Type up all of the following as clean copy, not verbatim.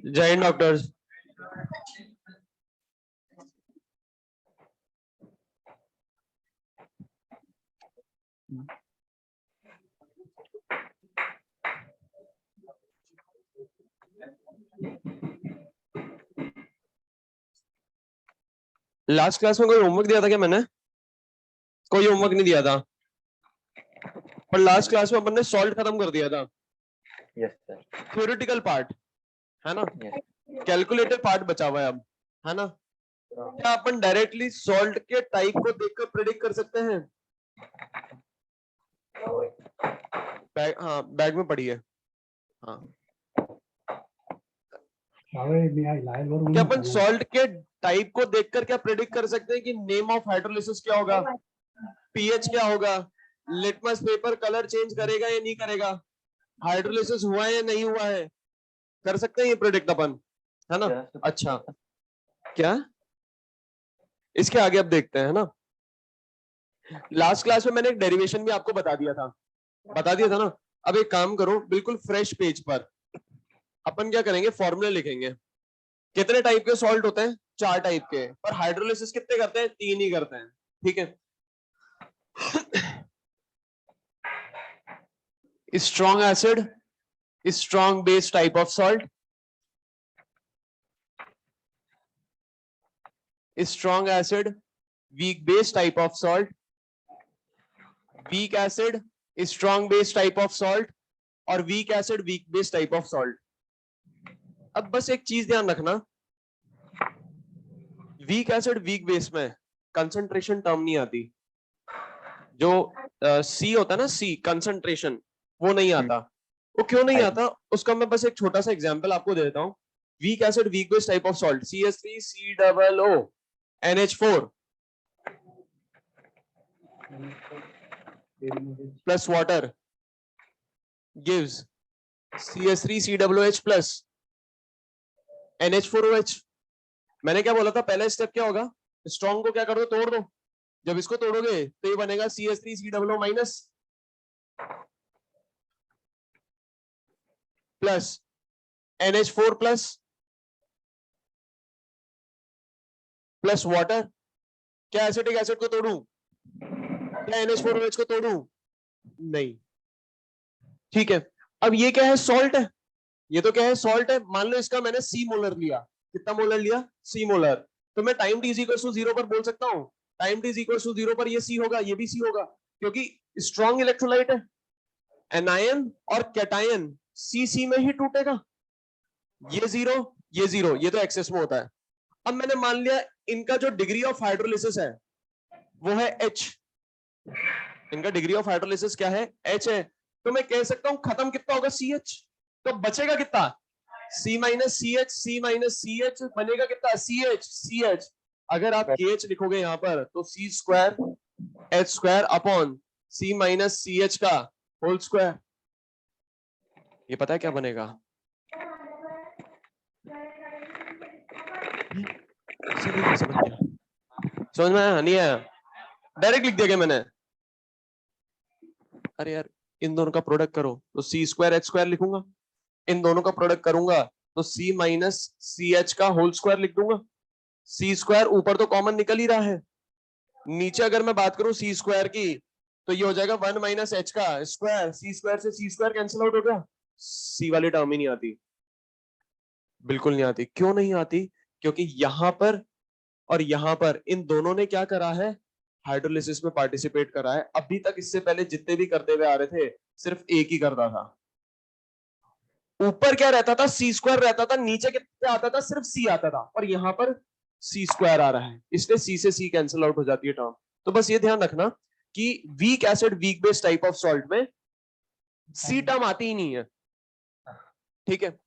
जय Hind doctors. Last class में कोई होमवर्क दिया था क्या मैंने? कोई होमवर्क नहीं दिया था, पर लास्ट क्लास में अपन ने सॉल्ट खत्म कर दिया था। Yes sir. थ्योरेटिकल पार्ट है ना, कैलकुलेटेड पार्ट बचा हुआ है अब, है ना। क्या अपन डायरेक्टली सॉल्ट के टाइप को देखकर प्रेडिक्ट कर सकते हैं? हाँ बैग में पड़ी है। हाँ, क्या अपन सॉल्ट के टाइप को देखकर क्या प्रेडिक्ट कर सकते हैं कि नेम ऑफ हाइड्रोलिसिस क्या होगा, पीएच क्या होगा, लिटमस पेपर कलर चेंज करेगा या नहीं करेगा, हाइड्रोलिसिस हुआ है या नहीं हुआ है? कर सकते हैं ये प्रेडिक्ट अपन, है ना। अच्छा, क्या इसके आगे अब देखते हैं ना। लास्ट क्लास में मैंने एक डेरिवेशन भी आपको बता दिया था ना। अब एक काम करो, बिल्कुल फ्रेश पेज पर अपन क्या करेंगे, फॉर्मूले लिखेंगे। कितने टाइप के सॉल्ट होते हैं? 4 टाइप के, पर हाइड्रोलिसिस कितने करते हैं? 3 ही करते हैं, ठीक है। Strong acid, strong base type of salt, strong acid, weak base type of salt, weak acid, strong base type of salt, और weak acid weak base type of salt. अब बस एक चीज ध्यान रखना, वीक एसिड वीक बेस में concentration term नहीं आती। जो सी होता है ना, सी कंसंट्रेशन, वो नहीं आता। वो क्यों नहीं आता, उसका मैं बस एक छोटा सा एग्जांपल आपको दे देता हूं। Week acid weak base type of salt, CH3COO NH4 plus water gives CH3COOH plus NH4OH। मैंने क्या बोला था, पहला स्टेप क्या होगा, स्ट्रॉन्ग को क्या कर दो, तोड़ दो। जब इसको तोड़ोगे तो ये बनेगा CH3COO minus plus NH4 plus water. क्या एसिटिक एसिड को तोड़ू? क्या NH4OH को तोड़ू? नहीं, ठीक है। अब ये क्या है, सॉल्ट है। ये तो क्या है, सॉल्ट है। मान लो इसका मैंने सी मोलर लिया। कितना मोलर लिया? C molar. तो मैं टाइम टी इक्वल 0 पर बोल सकता हूं, टाइम टी इक्वल 0 पर ये सी होगा, ये भी सी होगा, क्योंकि स्ट्रॉन्ग इलेक्ट्रोलाइट है। एनायन और कैटायन सी सी में ही टूटेगा। ये 0, ये 0, ये तो एक्सेस में होता है। अब मैंने मान लिया इनका जो डिग्री ऑफ हाइड्रोलिसिस है वो है H। इनका डिग्री ऑफ हाइड्रोलिसिस क्या है? H है। तो मैं कह सकता हूं खत्म कितना होगा, CH। तो बचेगा कितना? C minus CH, C minus CH बनेगा कितना? CH। अगर आप KH लिखोगे यहां पर तो C square H square upon C minus CH का होल स्क्वायर। ये पता है क्या बनेगा? समझ में आया? नहीं आया? डायरेक्ट लिख दिया क्या मैंने? अरे यार, इन दोनों का प्रोडक्ट करो तो C स्क्वायर H स्क्वायर लिखूंगा, इन दोनों का प्रोडक्ट करूंगा तो C माइनस CH का होल स्क्वायर लिख दूंगा। C स्क्वायर ऊपर तो कॉमन निकल ही रहा है, नीचे अगर मैं बात करूं C स्क्वायर की तो ये हो जाएगा 1 माइनस H का स्क्वायर। C स्क्वायर से C स्क्वायर कैंसिल आउट हो गया, C वाली टर्म ही नहीं आती, बिल्कुल नहीं आती। क्यों नहीं आती? क्योंकि यहां पर और यहां पर इन दोनों ने क्या करा है, हाइड्रोलिसिस में पार्टिसिपेट करा है। अभी तक इससे पहले जितने भी करते हुए आ रहे थे सिर्फ एक ही करता था। ऊपर क्या रहता था, C स्क्वायर रहता था, नीचे कितना आता था, सिर्फ C आता था, और यहां पर C स्क्वायर आ रहा है, इसलिए C से C कैंसिल आउट हो जाती है टर्म। तो बस ये ध्यान रखना कि week acid weak base type of salt में C टर्म आती ही नहीं है, ठीक है।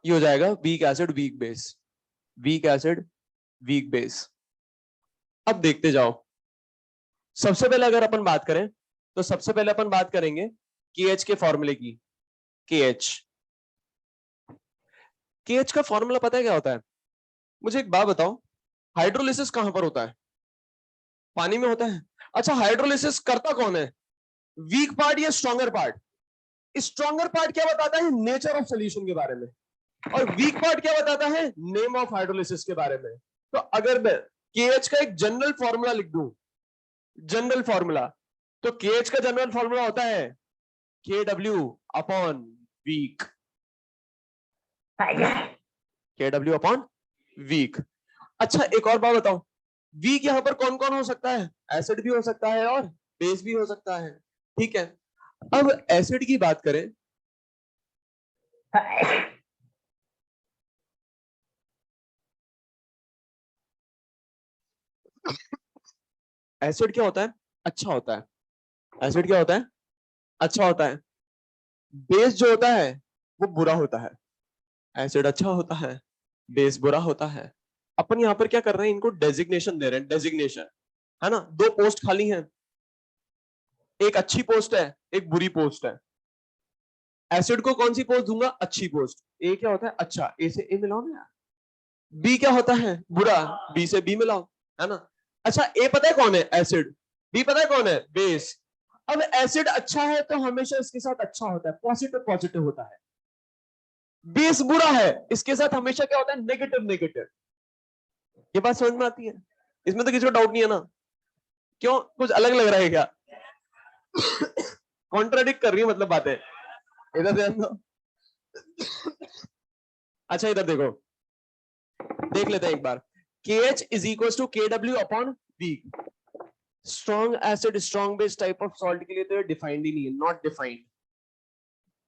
ये हो जाएगा weak acid weak base, week acid weak base. अब देखते जाओ, सबसे पहले अगर अपन बात करें तो सबसे पहले अपन बात करेंगे KH के फॉर्मूले की। KH का फॉर्मूला पता है क्या होता है? मुझे एक बात बताओ, हाइड्रोलिसिस कहां पर होता है? पानी में होता है। अच्छा, हाइड्रोलिसिस करता कौन है? वीक पार्ट या स्ट्रॉन्गर पार्ट? स्ट्रॉन्गर पार्ट क्या बताता है? नेचर ऑफ सोल्यूशन के बारे में। और वीक पार्ट क्या बताता है? नेम ऑफ हाइड्रोलिसिस के बारे में। तो अगर मैं KH का एक जनरल फॉर्मूला लिख दूं, जनरल फॉर्मूला, तो KH का जनरल फॉर्मूला होता है KW upon weak. KW upon weak. अच्छा, एक और बात बताओ, वीक यहां पर कौन कौन हो सकता है? एसिड भी हो सकता है और बेस भी हो सकता है। ठीक है, अब एसिड की बात करें, एसिड क्या होता है? अच्छा होता है। एसिड क्या होता है? अच्छा होता है। बेस जो होता है वो बुरा होता है। एसिड अच्छा होता है, बेस बुरा होता है। अपन यहां पर क्या कर रहे हैं? इनको डेजिग्नेशन दे रहे हैं, डेजिग्नेशन, है ना। दो पोस्ट खाली हैं, एक अच्छी पोस्ट है, एक बुरी पोस्ट है। एसिड को कौन सी पोस्ट दूंगा? अच्छी पोस्ट। ए क्या होता है? अच्छा, ए से ए मिलाओ ना यार। बी क्या होता है? बुरा, बी से बी मिलाओ, है ना। अच्छा, ए पता है कौन है? एसिड। बी पता है कौन है? बेस। अब एसिड अच्छा है तो हमेशा इसके साथ अच्छा होता है, पॉजिटिव पॉजिटिव होता है। बेस बुरा है, इसके साथ हमेशा क्या होता है? Negative negative. ये बात समझ में आती है? इसमें तो किसी को डाउट नहीं है ना? क्यों, कुछ अलग लग रहा है क्या? कॉन्ट्राडिक्ट कर रही है मतलब बातें। इधर ध्यान दो। अच्छा, इधर देखो, देख लेते हैं एक बार। KH is equal to KW upon weak. Strong acid strong base type of salt के लिए तो डिफाइंड ही नहीं है, नॉट डिफाइंड।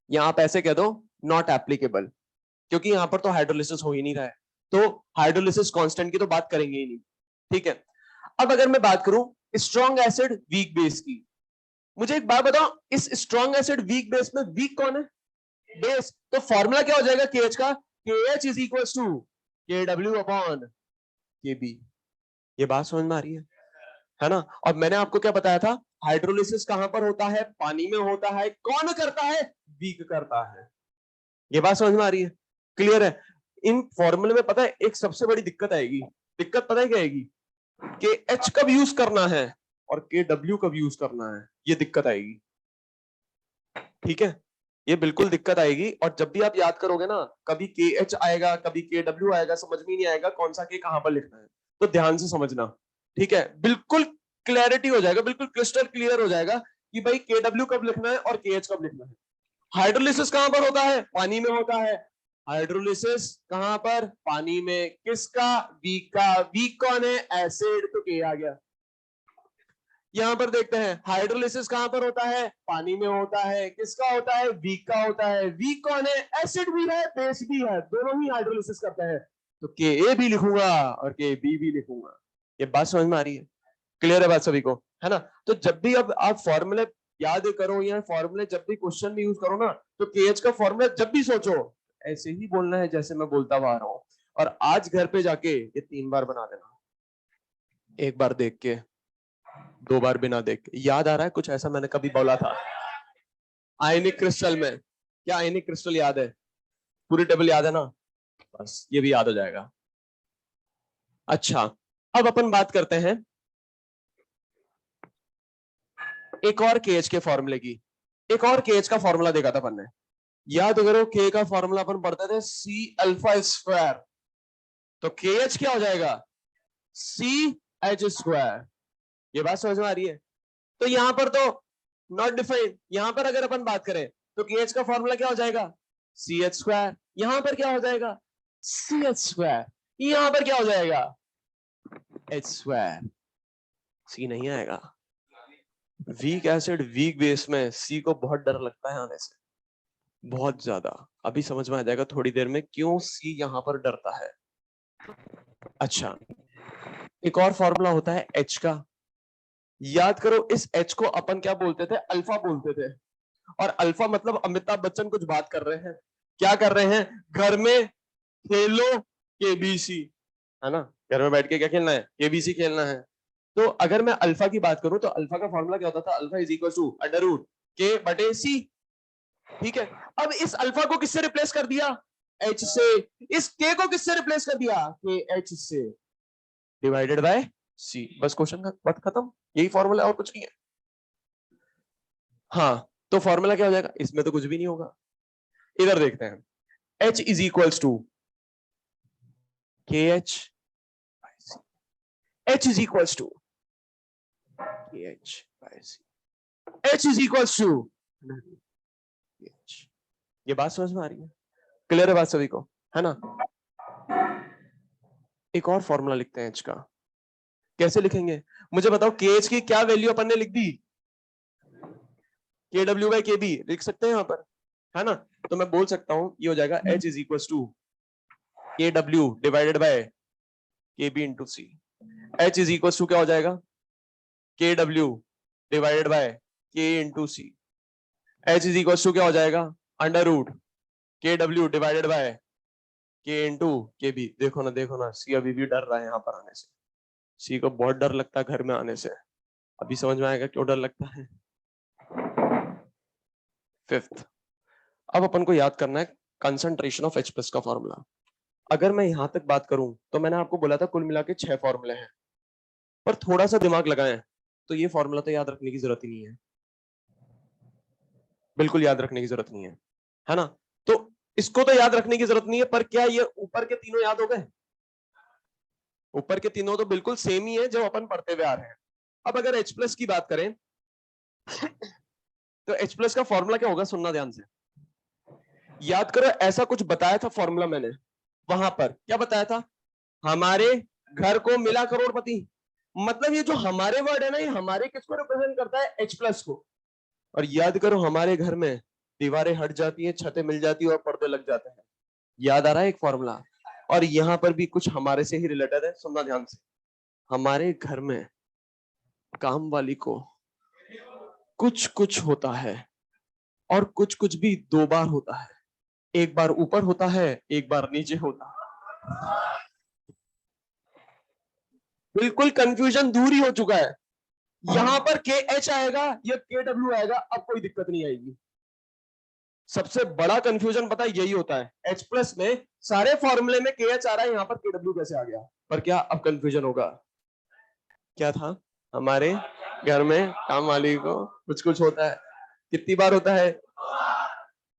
यहां आप ऐसे कह दो, नॉट एप्लीकेबल, क्योंकि यहां पर तो हाइड्रोलिसिस हो ही नहीं रहा है, तो हाइड्रोलिसिस कांस्टेंट की तो बात करेंगे ही नहीं। ठीक है, अब अगर मैं बात करूं स्ट्रॉन्ग एसिड वीक बेस की, मुझे एक बात बताओ, इस स्ट्रॉन्ग एसिड वीक बेस में वीक कौन है? बेस। तो फॉर्मूला क्या हो जाएगा KH का? KH is equal to KW upon KB। ये बात समझ में आ रही है ना। और मैंने आपको क्या बताया था? हाइड्रोलिसिस कहां पर होता है? पानी में होता है। कौन करता है? वीक करता है। ये बात समझ में आ रही है? क्लियर है? इन फॉर्मूले में पता है एक सबसे बड़ी दिक्कत आएगी। दिक्कत पता है क्या आएगी? कि H कब यूज करना है और KW कब यूज करना है, ये दिक्कत आएगी। ठीक है, ये बिल्कुल दिक्कत आएगी। और जब भी आप याद करोगे ना, कभी KH आएगा, कभी KW आएगा, समझ में नहीं आएगा कौन सा के कहां पर लिखना है। तो ध्यान से समझना, ठीक है। बिल्कुल क्लैरिटी हो जाएगा, बिल्कुल क्रिस्टल क्लियर हो जाएगा कि भाई KW कब लिखना है और KH कब लिखना है। हाइड्रोलिसिस कहां पर होता है? पानी में होता है। हाइड्रोलिसिस कहां पर? पानी में। किसका? वीक का। वीक कौन है? एसिड, तो K आ गया। यहां पर देखते हैं हाइड्रोलिसिस कहां पर होता है? पानी में होता है। किसका होता है? वीक का होता है। वीक कौन है? एसिड भी है, बेस भी है, दोनों ही हाइड्रोलिसिस करते हैं। तो Ka भी लिखूंगा और Kb भी लिखूंगा। ये बात समझ में आ रही है? क्लियर है बात सभी को, है ना। तो जब भी अब आप फॉर्मूले याद करो या फॉर्मूले जब भी क्वेश्चन में यूज करो ना, तो KH का फॉर्मूला जब भी सोचो ऐसे ही बोलना है जैसे मैं बोलता हुआ आ रहा हूं। और आज घर पे जाके ये 3 बार बना देना, एक बार देख के, 2 बार बिना देख के। याद आ रहा है कुछ ऐसा मैंने कभी बोला था आयनिक क्रिस्टल में? क्या आयनिक क्रिस्टल याद है? पूरी टेबल याद है ना? बस ये भी याद हो जाएगा। अच्छा, अब अपन बात करते हैं एक और KH के फॉर्मूले की। एक और KH का फॉर्मूला देखा था अपन ने, याद करो। K का फॉर्मूला अपन पढ़ते थे C अल्फा स्क्वायर। तो KH क्या हो जाएगा? CH square. ये बात समझ में आ रही है? तो यहां पर तो नॉट डिफाइंड। यहां पर अगर अपन बात करें तो KH का फॉर्मूला क्या हो जाएगा? CH square. यहां पर क्या हो जाएगा? CH square. यहां पर क्या हो जाएगा? H square. C नहीं आएगा। वीक एसिड वीक बेस में C को बहुत डर लगता है आने से, बहुत ज्यादा। अभी समझ में आ जाएगा थोड़ी देर में क्यों C यहां पर डरता है। अच्छा, एक और फॉर्मूला होता है H का। याद करो, इस H को अपन क्या बोलते थे? अल्फा बोलते थे। और अल्फा मतलब अमिताभ बच्चन कुछ बात कर रहे हैं। क्या कर रहे हैं? घर में खेलो KBC, है ना। घर में बैठ के क्या खेलना है? KBC खेलना है। तो अगर मैं अल्फा की बात करूं तो अल्फा का फॉर्मूला क्या होता था? Alpha is equal to under root K/C। ठीक है, अब इस अल्फा को किससे रिप्लेस कर दिया? H से। इस K को किससे रिप्लेस कर दिया? KH से। डिवाइडेड बाय सी, बस क्वेश्चन का बात खत्म, यही फॉर्मूला और कुछ नहीं है। हाँ तो फॉर्मूला क्या हो जाएगा, इसमें तो कुछ भी नहीं होगा। इधर देखते हैं, H is equals to KH, H is equals to KH by C, H is equals to KH। ये बात समझ में आ रही है, क्लियर है बात सभी को, है ना। एक और फॉर्मूला लिखते हैं H का, कैसे लिखेंगे मुझे बताओ। KH की क्या वैल्यू अपन ने लिख दी, KW बाय KB लिख सकते हैं यहाँ पर, है ना। तो मैं बोल सकता हूं ये हो जाएगा H is equals to KW divided by KB into C। H is equals to क्या हो जाएगा, KW divided by K into C। H is equals to क्या हो जाएगा, under root KW divided by K into KB। देखो ना C अभी भी डर रहा है यहाँ पर आने से, C को बहुत डर लगता है घर में आने से, अभी समझ में आएगा क्यों डर लगता है। फिफ्थ, अब अपन को याद करना है कंसंट्रेशन ऑफ H प्लस का फॉर्मूला। अगर मैं यहां तक बात करूं तो मैंने आपको बोला था कुल मिला के 6 फॉर्मूले हैं, पर थोड़ा सा दिमाग लगाएं तो ये फॉर्मूला तो याद रखने की जरूरत ही नहीं है, बिल्कुल याद रखने की जरूरत नहीं है ना। तो इसको तो याद रखने की जरूरत नहीं है, पर क्या ये ऊपर के तीनों याद हो गए, ऊपर के तीनों तो बिल्कुल सेम ही है जो अपन पढ़ते हुए आ रहे हैं। अब अगर H प्लस की बात करें तो H प्लस का फॉर्मूला क्या होगा, सुनना ध्यान से, याद करो ऐसा कुछ बताया था फॉर्मूला मैंने, वहां पर क्या बताया था, हमारे घर को मिला करोड़पति। मतलब ये जो हमारे वर्ड है ना, ये हमारे किसको रिप्रेजेंट करता है, H प्लस को। और याद करो हमारे घर में दीवारें हट जाती हैं, छतें मिल जाती है और पर्दे लग जाते हैं, याद आ रहा है एक फॉर्मूला। और यहां पर भी कुछ हमारे से ही रिलेटेड है, सुनना ध्यान से, हमारे घर में काम वाली को कुछ कुछ होता है और कुछ कुछ भी 2 बार होता है, एक बार ऊपर होता है एक बार नीचे होता है। बिल्कुल कंफ्यूजन दूर ही हो चुका है, यहां पर KH आएगा या KW आएगा, अब कोई दिक्कत नहीं आएगी। सबसे बड़ा कंफ्यूजन पता है यही होता है, H प्लस में सारे फॉर्मूले में KH आ रहा है, यहां पर KW कैसे आ गया। पर क्या अब कंफ्यूजन होगा, क्या था, हमारे घर में काम वाली को कुछ कुछ होता है, कितनी बार होता है,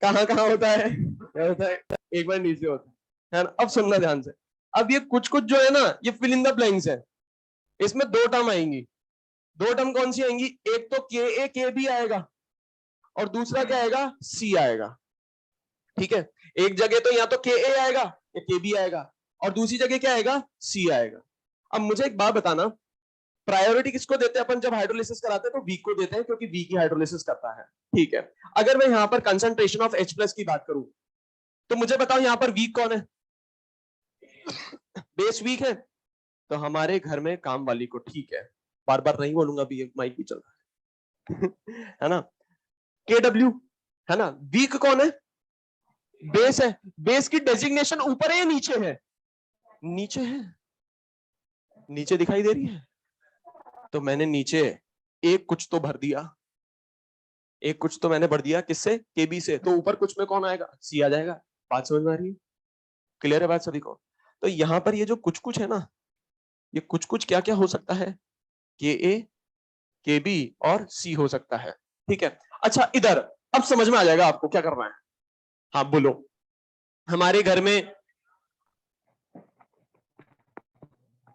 कहां कहां होता है, क्या होता है, एक बार नीचे होता है ना। अब सुनना ध्यान से, अब ये कुछ कुछ जो है ना, ये फिल इन द ब्लैंक्स है, इसमें 2 टर्म आएंगी। 2 टर्म कौन सी आएंगी, एक तो KA KB आएगा और दूसरा क्या आएगा, C आएगा। ठीक है, एक जगह तो या तो KA आएगा या KB आएगा और दूसरी जगह क्या आएगा, C आएगा। अब मुझे एक बात बताना, प्रायोरिटी किसको देते हैं अपन जब हाइड्रोलिसिस कराते हैं, तो वीक को देते हैं क्योंकि वीक ही हाइड्रोलिसिस करता है। ठीक है, अगर मैं यहां पर कंसंट्रेशन ऑफ H प्लस की बात करूं तो मुझे बताओ यहां पर वीक कौन है, बेस वीक है, तो हमारे घर में काम वाली को, ठीक है बार बार नहीं बोलूंगा, अभी माइक भी चल रहा है ना, KW है ना। वीक कौन है, बेस है, बेस की डेजिग्नेशन ऊपर है या नीचे है, नीचे है, नीचे दिखाई दे रही है, तो मैंने नीचे एक कुछ तो भर दिया, एक कुछ तो मैंने भर दिया, किससे, KB से, तो ऊपर कुछ में कौन आएगा, C आ जाएगा। बात समझ में आ रही है, क्लियर है बात सभी को। तो यहां पर ये जो कुछ कुछ है ना, ये कुछ कुछ क्या क्या हो सकता है, KA KB और C हो सकता है। ठीक है, अच्छा इधर अब समझ में आ जाएगा आपको क्या करना है। हाँ बोलो, हमारे घर में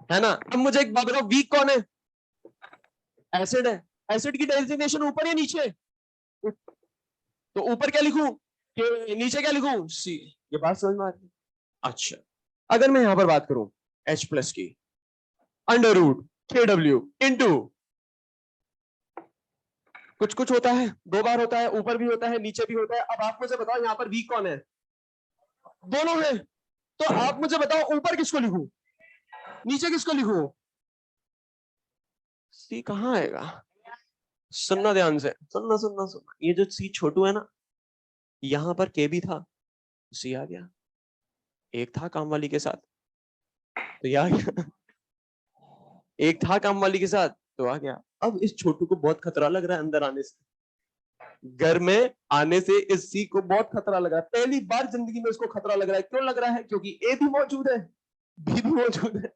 है ना। अब मुझे एक बात बताओ, वीक कौन है, एसिड है, एसिड की डेजिग्नेशन ऊपर या नीचे, तो ऊपर क्या लिखूं, कि नीचे क्या लिखूं, C। ये बात समझ में आ रही है। अच्छा, अगर मैं यहां पर बात करूं H प्लस की, अंडर रूट KW इंटू कुछ कुछ होता है, 2 बार होता है, ऊपर भी होता है नीचे भी होता है। अब आप मुझे बताओ यहां पर वीक कौन है, दोनों है, तो आप मुझे बताओ ऊपर किसको लिखूं, नीचे किसको लिखूं, C कहां आएगा, सुनना ध्यान से, सुनना, ये जो C छोटू है ना, यहां पर KB था, C आ गया, एक था काम वाली के साथ तो ये आ गया, एक था काम वाली के साथ तो आ गया। अब इस छोटू को बहुत खतरा लग रहा है अंदर आने से, घर में आने से इस C को बहुत खतरा लग रहा है, पहली बार जिंदगी में इसको खतरा लग रहा है। क्यों लग रहा है, क्योंकि A भी मौजूद है B भी मौजूद है,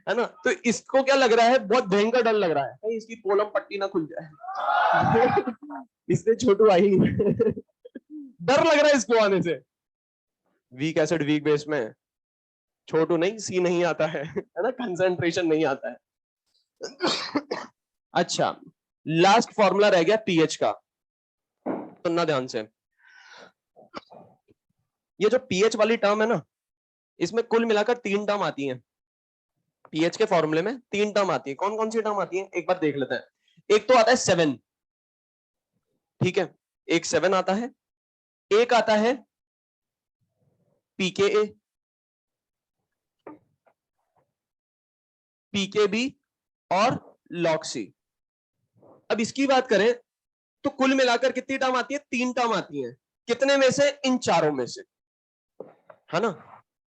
है ना। तो इसको क्या लग रहा है, बहुत भयंकर डर लग रहा है कहीं इसकी पोलम पट्टी ना खुल जाए। इसलिए छोटू आई नहीं। डर लग रहा है इसको आने से। वीक एसिड वीक बेस में छोटू नहीं, सी नहीं आता है ना, कंसंट्रेशन नहीं आता है। अच्छा, लास्ट फॉर्मूला रह गया पीएच का, सुनना ध्यान से। ये जो पीएच वाली टर्म है ना, इसमें कुल मिलाकर 3 टर्म आती हैं। पीएच के फॉर्मूले में 3 टर्म आती है। कौन कौन सी टर्म आती है एक बार देख लेते हैं। एक तो आता है 7, ठीक है, एक 7 आता है। एक आता है पीकेए, पीकेबी और लॉक्सी। अब इसकी बात करें तो कुल मिलाकर कितनी टर्म आती है, 3 टर्म आती है। कितने में से, इन चारों में से, है ना।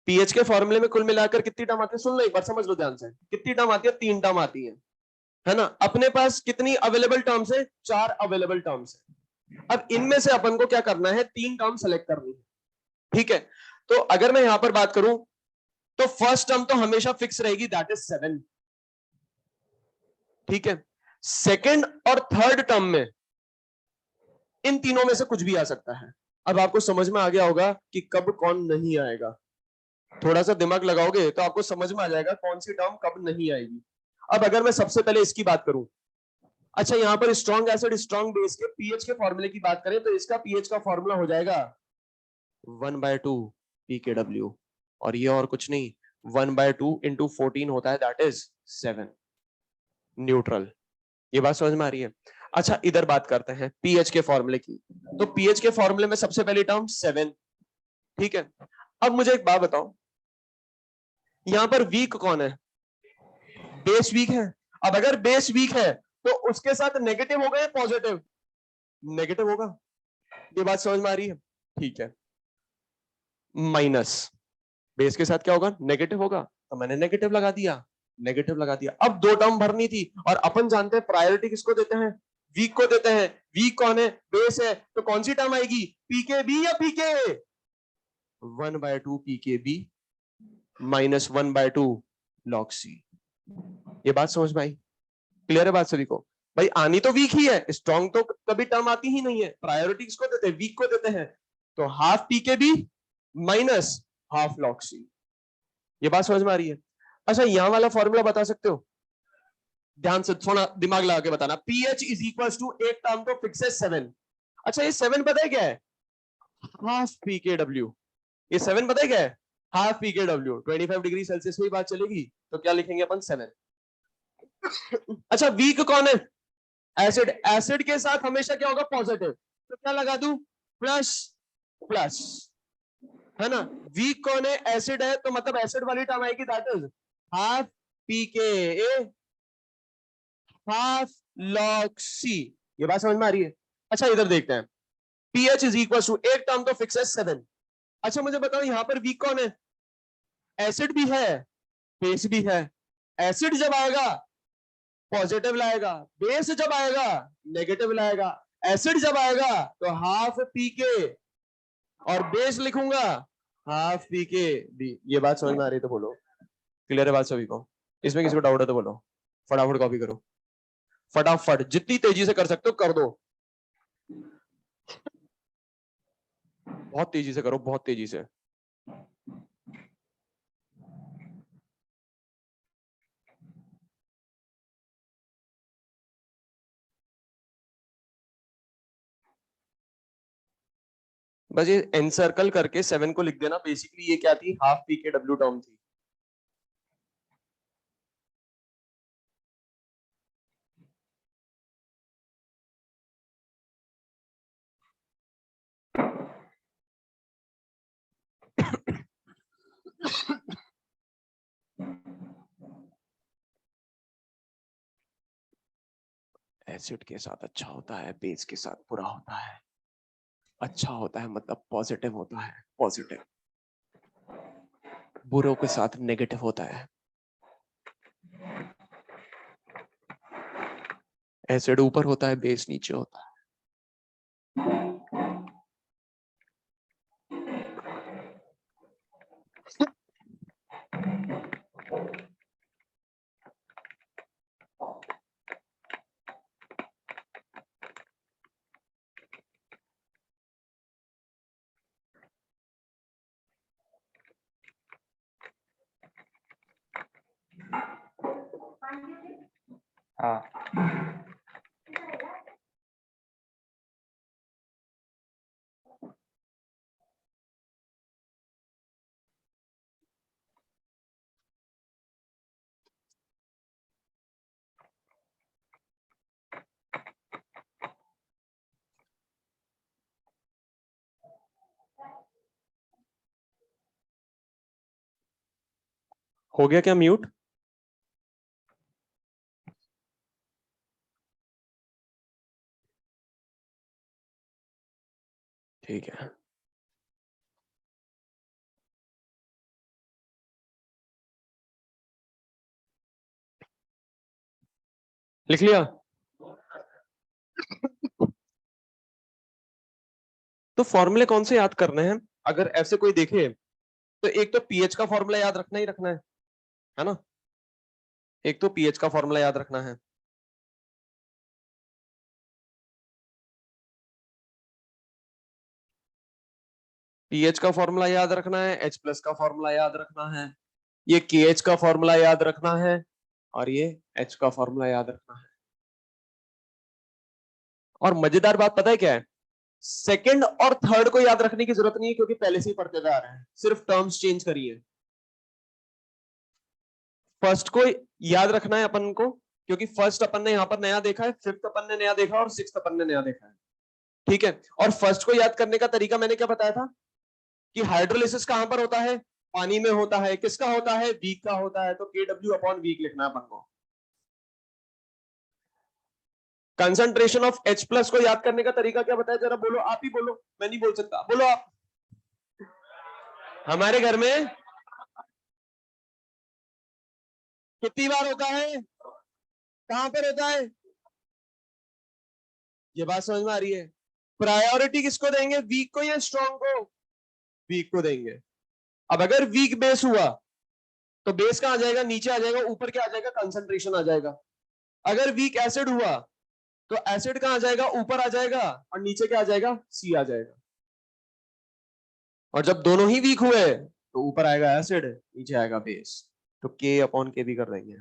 पीएच के फॉर्मूले में कुल मिलाकर कितनी टर्म आती है, सुन लो एक बार, समझ लो ध्यान से। कितनी टर्म आती है, 3 टर्म आती है ना। अपने पास कितनी अवेलेबल टर्म्स है, 4 अवेलेबल टर्म्स है। अब इनमें से अपन को क्या करना है, 3 टर्म सेलेक्ट करनी है, ठीक है। तो अगर मैं यहां पर बात करूं तो फर्स्ट टर्म तो हमेशा फिक्स रहेगी, दैट इज 7, ठीक है। सेकंड और थर्ड टर्म में इन तीनों में से कुछ भी आ सकता है। अब आपको समझ में आ गया होगा कि कब कौन नहीं आएगा। थोड़ा सा दिमाग लगाओगे तो आपको समझ में आ जाएगा कौन सी टर्म कब नहीं आएगी। अब अगर मैं सबसे पहले इसकी बात करूं, अच्छा यहां पर स्ट्रॉन्ग एसिड स्ट्रॉन्ग बेस के पीएच के फॉर्मूले की बात करें तो इसका पीएच का फॉर्मूला हो जाएगा 1/2 पीकेडब्ल्यू, और ये और कुछ नहीं, 1/2 इंटू 14 होता है, दैट इज 7, न्यूट्रल। ये बात समझ में आ रही है। अच्छा इधर बात करते हैं पीएच के फॉर्मूले की। तो पीएच के फॉर्मूले में सबसे पहली टर्म 7, ठीक है। अब मुझे एक बात बताओ, यहां पर वीक कौन है, बेस वीक है। अब अगर बेस वीक है तो उसके साथ नेगेटिव होगा या पॉजिटिव, नेगेटिव होगा। ये बात समझ में आ रही है, ठीक है। माइनस, बेस के साथ क्या होगा, नेगेटिव होगा, तो मैंने नेगेटिव लगा दिया, नेगेटिव लगा दिया। अब 2 टर्म भरनी थी, और अपन जानते हैं प्रायोरिटी किसको देते हैं, वीक को देते हैं। वीक कौन है, बेस है, तो कौन सी टर्म आएगी, पीके बी या पीके, 1/2 पीके बी माइनस 1/2 लॉग सी। ये बात समझ में आई, क्लियर है बात सभी को। भाई आनी तो वीक ही है, स्ट्रॉन्ग तो कभी टर्म आती ही नहीं है। प्रायोरिटी किसको देते हैं, वीक को देते हैं। तो हाफ पीके B minus half log C. ये बात समझ में आ रही है। अच्छा यहां वाला फॉर्मूला बता सकते हो, ध्यान से थोड़ा दिमाग लगा के बताना। पीएच इज इक्वल टू, एक टर्म तो फिक्स है 7। अच्छा ये 7 पता है क्या है, हाफ पीकेडब्ल्यू। ये 7 पता है क्या है, हाफ पीकेडब्ल्यू। 25 डिग्री सेल्सियस में बात चलेगी तो क्या लिखेंगे अपन, 7। अच्छा वीक कौन है, एसिड। एसिड के साथ हमेशा क्या होगा, पॉजिटिव, तो क्या लगा दूं, प्लस प्लस, है ना। वीक कौन है, एसिड है, तो मतलब एसिड वाली टर्म आएगी, that is half P K A half log C. ये बात समझ में आ रही है। अच्छा इधर देखते हैं, पीएच इज इक्वल टू, एक टर्म तो फिक्स है 7। अच्छा मुझे बताओ यहां पर वीक कौन है, एसिड भी है, बेस भी है। एसिड जब आएगा पॉजिटिव लाएगा, बेस जब आएगा नेगेटिव लाएगा। एसिड जब आएगा तो हाफ पी के, और बेस लिखूंगा हाफ पी के बी। ये बात समझ में आ रही है तो बोलो, क्लियर है बात सभी को। इसमें किसी को डाउट है तो बोलो, फटाफट कॉपी करो, फटाफट जितनी तेजी से कर सकते हो कर दो, बहुत तेजी से करो, बहुत तेजी से। बस ये एनसर्कल करके 7 को लिख देना। बेसिकली ये क्या थी, हाफ पी के डब्ल्यू टर्म थी। एसिड के साथ अच्छा होता है, बेस के साथ बुरा होता है। अच्छा होता है मतलब पॉजिटिव होता है, पॉजिटिव। बुरों के साथ नेगेटिव होता है। एसिड ऊपर होता है, बेस नीचे होता है। हाँ हो गया क्या म्यूट? ठीक है, लिख लिया। तो फॉर्मूले कौन से याद करने हैं? अगर ऐसे कोई देखे तो एक तो पीएच का फॉर्मूला याद रखना है ना? एक तो पीएच का फॉर्मूला याद रखना है। पीएच का फॉर्मूला याद रखना है, H प्लस का फॉर्मूला याद रखना है, ये KH का फॉर्मूला याद रखना है, और ये H का फॉर्मूला याद रखना है। और मजेदार बात पता है क्या है? सेकंड और थर्ड को याद रखने की जरूरत नहीं है, क्योंकि पहले से ही पढ़ते जा रहे हैं, सिर्फ टर्म्स चेंज करिए। फर्स्ट को याद रखना है अपन को, क्योंकि फर्स्ट अपन ने यहां पर नया देखा है, फिफ्थ अपन ने नया देखा और सिक्स्थ अपन ने नया देखा है। ठीक है, और फर्स्ट को याद करने का तरीका मैंने क्या बताया था कि हाइड्रोलिसिस कहां पर होता है? पानी में होता है। किसका होता है? वीक का होता है, तो KW अपॉन वीक लिखना है अपन को। कंसंट्रेशन ऑफ H प्लस को याद करने का तरीका क्या बताया? जरा बोलो, आप ही बोलो, मैं नहीं बोल सकता, बोलो आप। हमारे घर में कितनी बार होता है? कहां पर होता है? ये बात समझ में आ रही है? प्रायोरिटी किसको देंगे, वीक को या स्ट्रॉन्ग को? वीक को देंगे। अब अगर वीक बेस हुआ तो बेस कहां आ जाएगा? नीचे आ जाएगा। ऊपर क्या आ जाएगा? कंसंट्रेशन आ जाएगा। अगर वीक एसिड हुआ तो एसिड कहां आ जाएगा? ऊपर आ जाएगा, और नीचे क्या आ जाएगा? सी आ जाएगा। और जब दोनों ही वीक हुए तो ऊपर आएगा एसिड, नीचे आएगा बेस, तो के अपॉन के भी कर देंगे।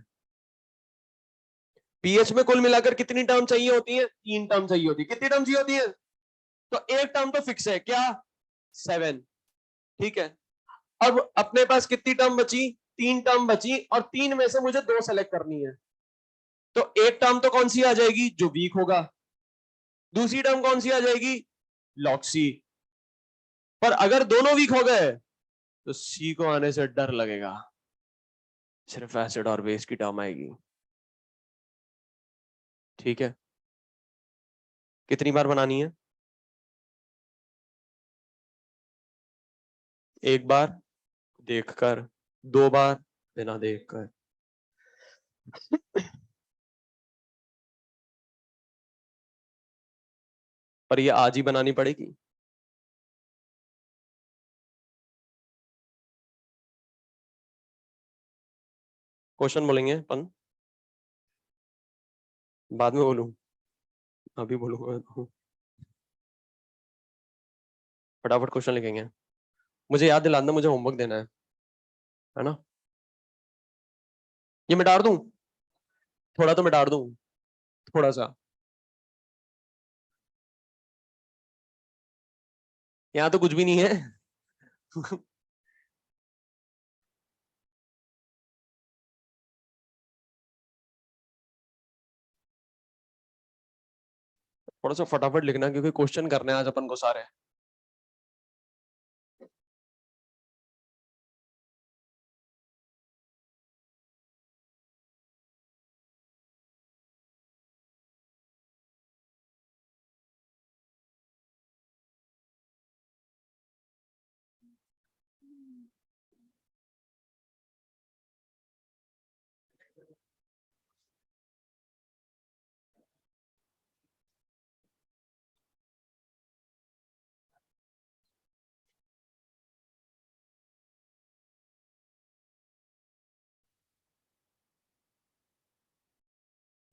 पीएच में कुल मिलाकर कितनी टर्म चाहिए होती है? 3 टर्म चाहिए होती है। कितनी टर्म चाहिए होती है? तो एक टर्म तो फिक्स है, क्या? 7। ठीक है, अब अपने पास कितनी टर्म बची? 3 टर्म बची, और 3 में से मुझे 2 सेलेक्ट करनी है। तो एक टर्म तो कौन सी आ जाएगी? जो वीक होगा। दूसरी टर्म कौन सी आ जाएगी? लॉक्सी। पर अगर दोनों वीक हो गए तो सी को आने से डर लगेगा, सिर्फ एसिड और बेस की टर्म आएगी। ठीक है, कितनी बार बनानी है? एक बार देखकर, 2 बार बिना देखकर। पर ये आज ही बनानी पड़ेगी। क्वेश्चन बोलेंगे अपन, बाद में बोलूं? अभी बोलूंगा तो फटाफट क्वेश्चन लिखेंगे। मुझे याद दिलाना, मुझे होमवर्क देना है ना? ये मिटा दूं? थोड़ा तो मिटा दूं, थोड़ा सा। यहाँ तो कुछ भी नहीं है। थोड़ा सा फटाफट लिखना, क्योंकि क्वेश्चन करने हैं आज अपन को सारे।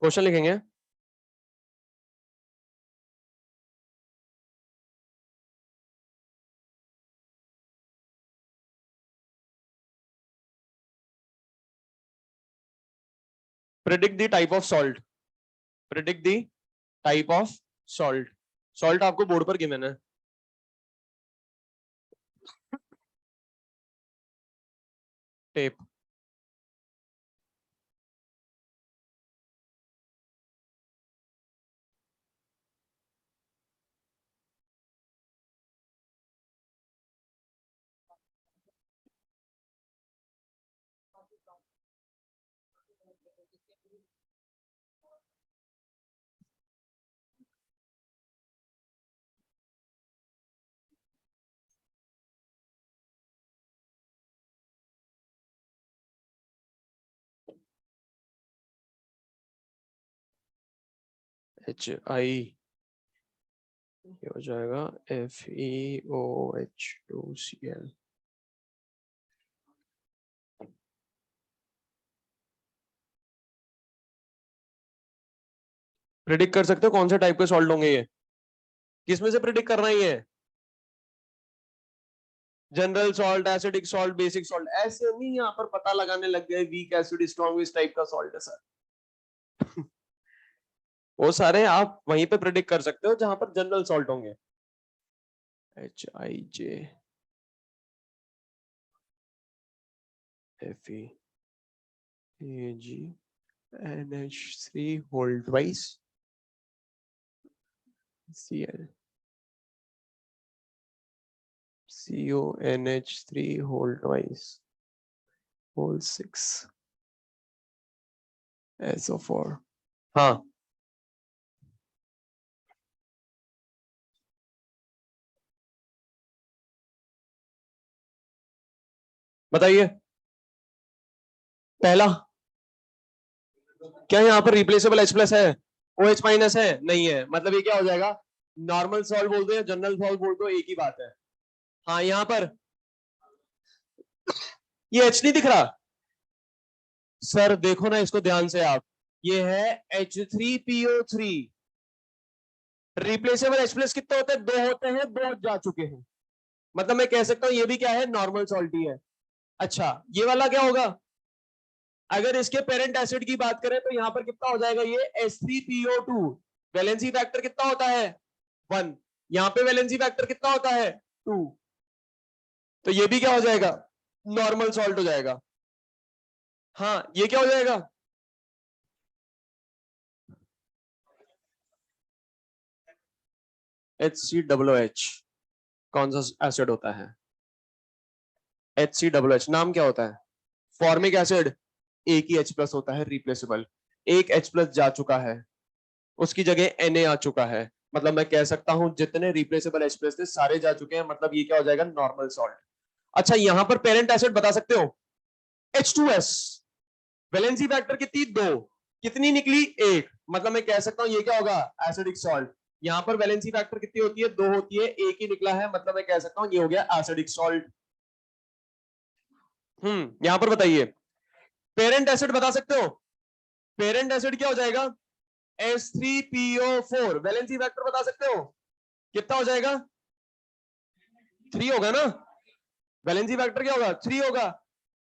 क्वेश्चन लिखेंगे। Predict the type of salt. Predict the type of salt. Salt आपको बोर्ड पर गिवन है। टेप। HI ये हो जाएगा FeOH2Cl। प्रिडिक्ट कर सकते हो कौन से टाइप के सॉल्ट होंगे ये? किसमें से प्रिडिक्ट करना ही है? General salt, acidic salt, basic salt, ऐसे नहीं यहाँ पर पता लगाने लग गए वीक एसिड स्ट्रॉन्ग इस टाइप का सॉल्ट है सर। वो सारे आप वहीं पे प्रिडिक्ट कर सकते हो जहां पर जनरल सॉल्ट होंगे। HIJ FeAgNH3 whole twice Cl CONH3 whole twice whole 6 SO4। हाँ बताइए। पहला क्या यहाँ पर रिप्लेसेबल H प्लस है? OH माइनस है? नहीं है। मतलब ये क्या हो जाएगा? नॉर्मल सॉल्ट बोल दो या जनरल सॉल्ट बोल दो, एक ही बात है। हाँ यहाँ पर ये H नहीं दिख रहा सर, देखो ना इसको ध्यान से आप। ये है H3PO3। रिप्लेसेबल H प्लस कितने होते हैं? दो होते हैं, दो जा चुके हैं। मतलब मैं कह सकता हूं ये भी क्या है? नॉर्मल सॉल्ट ही है। अच्छा ये वाला क्या होगा? अगर इसके पेरेंट एसिड की बात करें तो यहां पर कितना हो जाएगा? ये H3PO2। वैलेंसी फैक्टर कितना होता है? 1। यहां पे वैलेंसी फैक्टर कितना होता है? 2। तो ये भी क्या हो जाएगा? नॉर्मल सॉल्ट हो जाएगा। हाँ ये क्या हो जाएगा? HCOOH कौन सा एसिड होता है? HCOOH नाम क्या होता है? Formic acid. एक ही H प्लस होता है रिप्लेसेबल। एक H प्लस जा चुका है, उसकी जगह Na आ चुका है। मतलब मैं कह सकता हूं जितने रिप्लेसेबल H प्लस थे सारे जा चुके हैं। मतलब ये क्या हो जाएगा? Normal salt. अच्छा यहां पर पेरेंट एसिड बता सकते हो? H2S। वैलेंसी फैक्टर कितनी? 2। कितनी निकली? 1। मतलब मैं कह सकता हूं ये क्या होगा? Acidic salt. यहां पर वैलेंसी फैक्टर कितनी होती है? 2 होती है, एक ही निकला है। मतलब मैं कह सकता हूं ये हो गया एसिडिक सॉल्ट। यहां पर बताइए पेरेंट एसिड बता सकते हो? पेरेंट एसिड क्या हो जाएगा? H3PO4। वैलेंसी फैक्टर बता सकते हो? कितना हो जाएगा? 3 होगा ना? वैलेंसी फैक्टर क्या होगा? 3 होगा।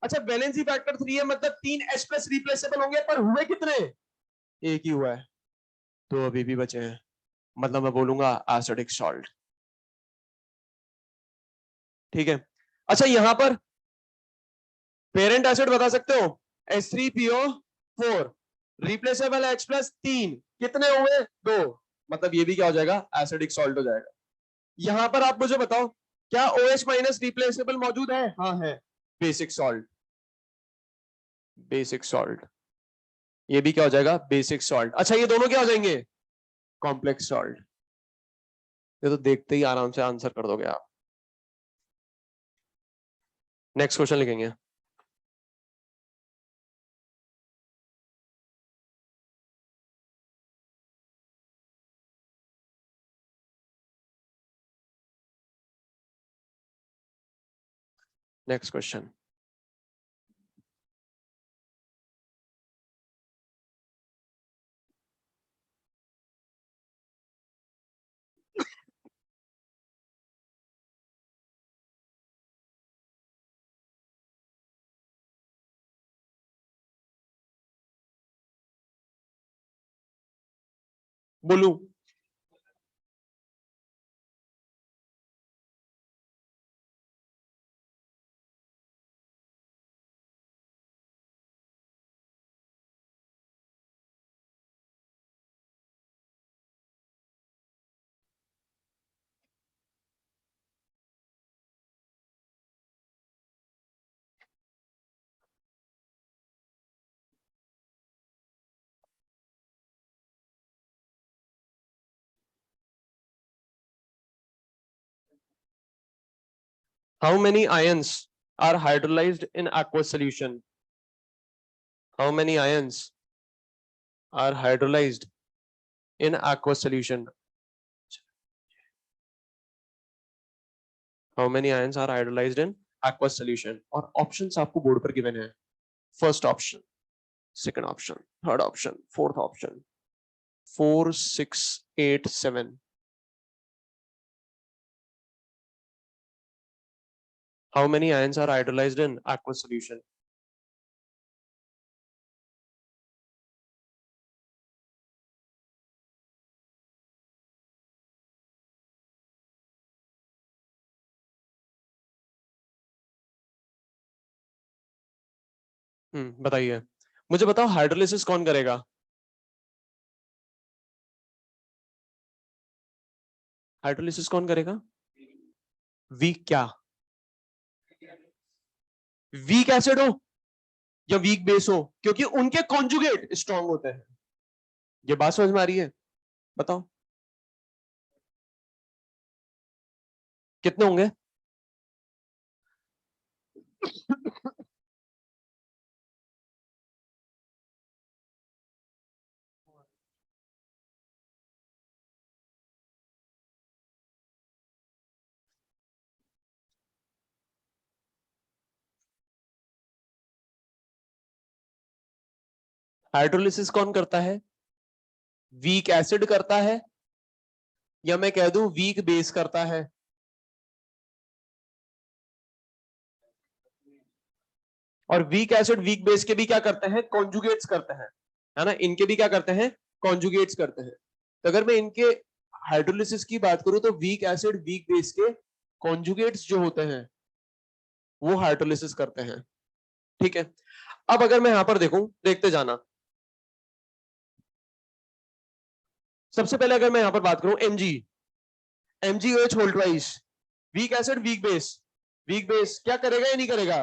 अच्छा वैलेंसी फैक्टर 3 है, मतलब 3 H प्लस रिप्लेसेबल होंगे, पर हुए कितने? एक ही हुआ है। तो अभी भी बचे हैं। मतलब मैं बोलूंगा एसिडिक सॉल्ट। ठीक है। अच्छा यहां पर पेरेंट एसिड बता सकते हो? H3PO4। Replaceable H plus 3। कितने हुए? 2। मतलब ये भी क्या हो जाएगा? एसिडिक सॉल्ट हो जाएगा। यहां पर आप मुझे बताओ क्या OH माइनस रिप्लेसेबल मौजूद है? हाँ है। Basic salt. Basic salt. ये भी क्या हो जाएगा? Basic salt. अच्छा ये दोनों क्या हो जाएंगे? Complex salt. ये तो देखते ही आराम से आंसर कर दोगे आप। नेक्स्ट क्वेश्चन लिखेंगे। Next question. बोलू? How many ions are hydrolyzed in aqueous solution? How many ions are hydrolyzed in aqueous solution? How many ions are hydrolyzed in aqueous solution? और options आपको बोर्ड पर given है. First option, second option, third option, fourth option. 4, 6, 8, 7. How many ions are hydrolyzed in aqueous solution? बताइए. मुझे बताओ hydrolysis कौन करेगा? Hydrolysis कौन करेगा? वीक क्या? वीक एसिड हो या वीक बेस हो, क्योंकि उनके कॉन्जुगेट स्ट्रॉन्ग होते हैं. ये बात समझ में आ रही है? बताओ कितने होंगे? हाइड्रोलिसिस कौन करता है? वीक एसिड करता है या मैं कह दूं वीक बेस करता है? और वीक एसिड वीक बेस के भी क्या करते हैं? कॉन्जुगेट्स करते हैं, है ना. इनके भी क्या करते हैं? कॉन्जुगेट्स करते हैं. तो अगर मैं इनके हाइड्रोलिसिस की बात करूं तो वीक एसिड वीक बेस के कॉन्जुगेट्स जो होते हैं वो हाइड्रोलिसिस करते हैं. ठीक है. अब अगर मैं यहां पर देखूं, देखते जाना. सबसे पहले अगर मैं यहां पर बात करूं MG, MGOH hold wise, weak acid weak base. Weak base क्या करेगा या नहीं करेगा?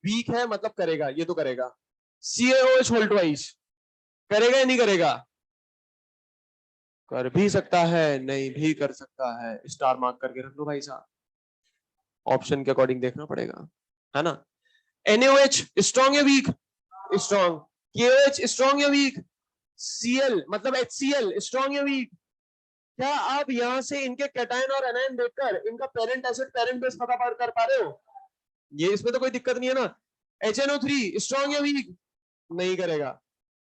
वीक है मतलब करेगा, ये तो करेगा. सीएओएच होल्ड वाइज करेगा या नहीं करेगा? कर भी सकता है, नहीं भी कर सकता है. स्टार मार्क करके रख लो भाई साहब. ऑप्शन के अकॉर्डिंग देखना पड़ेगा, है ना. एनएओएच स्ट्रॉन्ग या वीक? स्ट्रॉन्ग. केओएच स्ट्रॉन्ग या वीक? सीएल मतलब एचसीएल स्ट्रॉन्ग या वीक? क्या आप यहां से इनके कैटायन और एनायन देखकर इनका पेरेंट एसिड पेरेंट बेस पता कर पा रहे हो? ये इसमें तो कोई दिक्कत नहीं है ना. HNO3 स्ट्रॉन्ग या वीक? नहीं करेगा.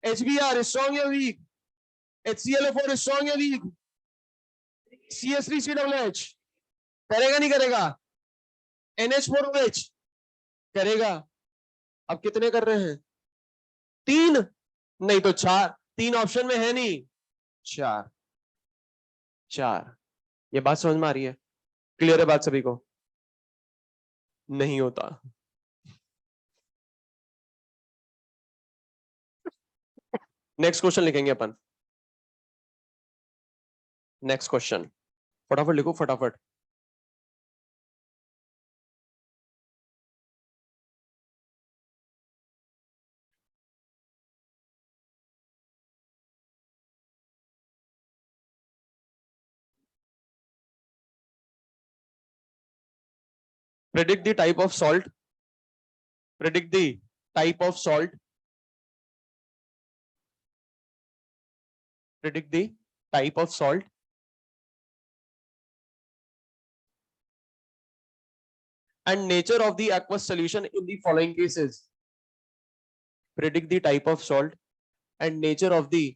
HBr स्ट्रॉन्ग या वीक? HClO4 स्ट्रॉन्ग या वीक? CH3COOH करेगा नहीं करेगा? NH4OH करेगा. अब कितने कर रहे हैं? 3? नहीं तो 4. 3 ऑप्शन में है नहीं, 4. 4. ये बात समझ में आ रही है? क्लियर है बात सभी को? नहीं होता. नेक्स्ट क्वेश्चन लिखेंगे अपन. नेक्स्ट क्वेश्चन फटाफट लिखो, फटाफट. Predict the type of salt. Predict the type of salt. Predict the type of salt and nature of the aqueous solution in the following cases. Predict the type of salt and nature of the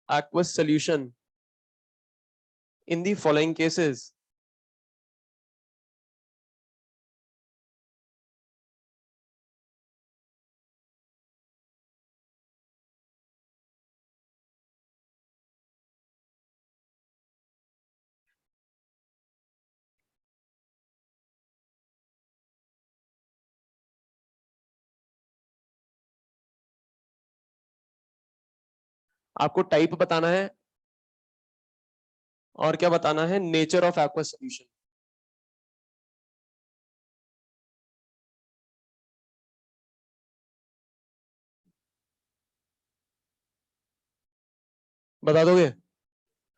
aqueous solution in the following cases. आपको type बताना है और क्या बताना है, nature of aqueous solution. बता दोगे?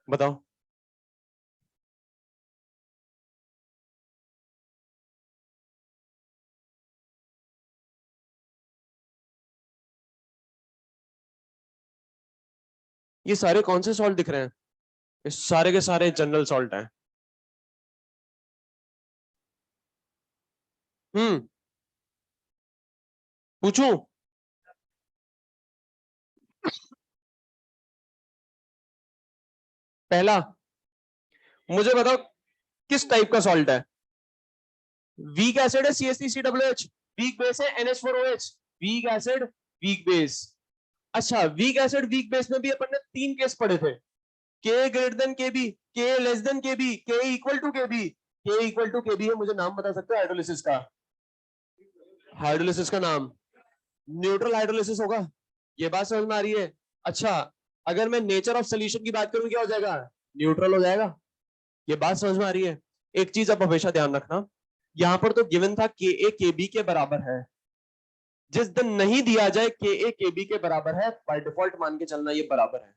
बताओ। ये सारे कौन से सॉल्ट दिख रहे हैं? ये सारे के सारे जनरल सॉल्ट हैं। पूछूं? पहला, मुझे बताओ किस टाइप का सॉल्ट है? वीक एसिड है CH3COOH, वीक बेस है NH4OH, week acid weak base. अच्छा, वीक एसिड वीक बेस में भी अपन ने 3 केस पढ़े थे, के ग्रेटर देन के बी, के लेस देन के बी, के इक्वल टू के बी। के इक्वल टू के बी है, मुझे नाम बता सकते हो हाइड्रोलिसिस का? हाइड्रोलिसिस का नाम न्यूट्रल हाइड्रोलिसिस होगा। ये बात समझ में आ रही है? अच्छा, अगर मैं नेचर ऑफ सोल्यूशन की बात करूं, क्या हो जाएगा? न्यूट्रल हो जाएगा। ये बात समझ में आ रही है? एक चीज आप हमेशा ध्यान रखना, यहां पर तो गिवन था के ए के बी के बराबर है। जिस दिन नहीं दिया जाए के ए के बी के बराबर है, बाय डिफॉल्ट मान के चलना ये बराबर है।